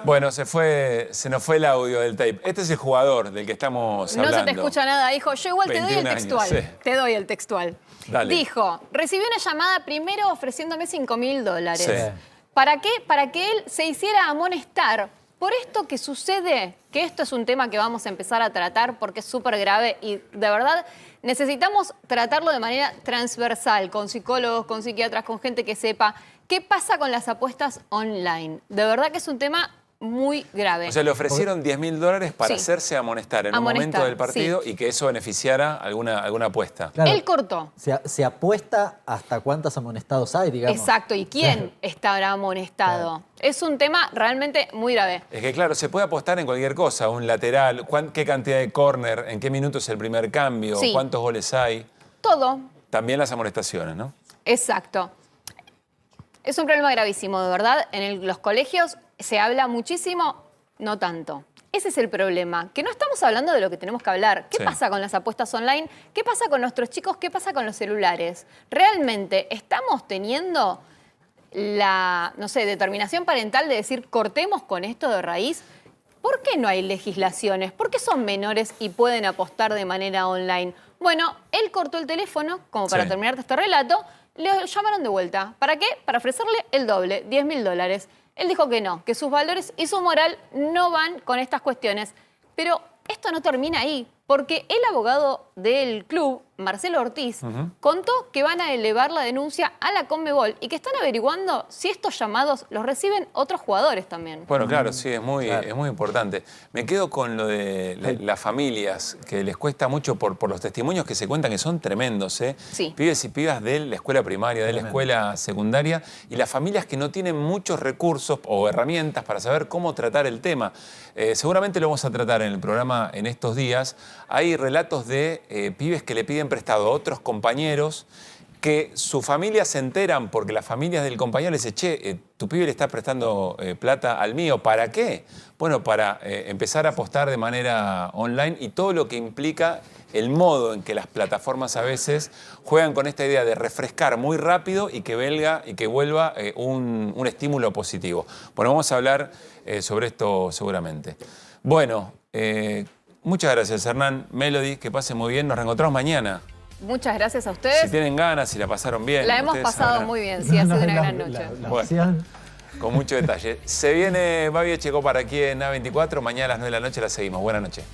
Bueno, se nos fue el audio del tape. Este es el jugador del que estamos hablando. No se te escucha nada, dijo. Yo igual te doy el 21 textual. años, Te doy el textual. Dale. Dijo, recibí una llamada primero ofreciéndome $5.000. Sí. ¿Para qué? Para que él se hiciera amonestar por esto que sucede, que esto es un tema que vamos a empezar a tratar porque es súper grave y de verdad necesitamos tratarlo de manera transversal, con psicólogos, con psiquiatras, con gente que sepa qué pasa con las apuestas online. De verdad que es un tema muy grave. O sea, le ofrecieron $10.000 para hacerse amonestar en un momento del partido y que eso beneficiara alguna apuesta. Claro. Él cortó. Se apuesta hasta cuántos amonestados hay, digamos. Exacto. ¿Y quién estará amonestado? Claro. Es un tema realmente muy grave. Es que, claro, se puede apostar en cualquier cosa. Un lateral, qué cantidad de córner, en qué minuto es el primer cambio, cuántos goles hay. Todo. También las amonestaciones, ¿no? Exacto. Es un problema gravísimo, de verdad. En los colegios se habla muchísimo, no tanto. Ese es el problema, que no estamos hablando de lo que tenemos que hablar. ¿Qué pasa con las apuestas online? ¿Qué pasa con nuestros chicos? ¿Qué pasa con los celulares? ¿Realmente estamos teniendo la, no sé, determinación parental de decir cortemos con esto de raíz? ¿Por qué no hay legislaciones? ¿Por qué son menores y pueden apostar de manera online? Bueno, él cortó el teléfono, como para terminar este relato. Le llamaron de vuelta. ¿Para qué? Para ofrecerle el doble, $10.000. Él dijo que no, que sus valores y su moral no van con estas cuestiones. Pero esto no termina ahí, porque el abogado del club, Marcelo Ortiz, contó que van a elevar la denuncia a la Conmebol y que están averiguando si estos llamados los reciben otros jugadores también. Bueno, claro, sí, es muy importante. Me quedo con lo de las familias, que les cuesta mucho por los testimonios que se cuentan, que son tremendos, ¿eh? Sí. Pibes y pibas de la escuela primaria, de la escuela secundaria, y las familias que no tienen muchos recursos o herramientas para saber cómo tratar el tema. Seguramente lo vamos a tratar en el programa en estos días. Hay relatos de pibes que le piden prestado a otros compañeros, que su familia se enteran porque las familias del compañero le dicen, che, tu pibe le está prestando plata al mío, ¿para qué? Bueno, para empezar a apostar de manera online y todo lo que implica el modo en que las plataformas a veces juegan con esta idea de refrescar muy rápido y que vuelva un estímulo positivo. Bueno, vamos a hablar sobre esto seguramente. Bueno, muchas gracias, Hernán, Melody, que pasen muy bien. Nos reencontramos mañana. Muchas gracias a ustedes. Si tienen ganas, si la pasaron bien. La hemos pasado muy bien, sí, ha sido una gran noche. Bueno, con mucho detalle. Se viene Babi Echecopar aquí en A24. Mañana a las 9 de la noche la seguimos. Buenas noches.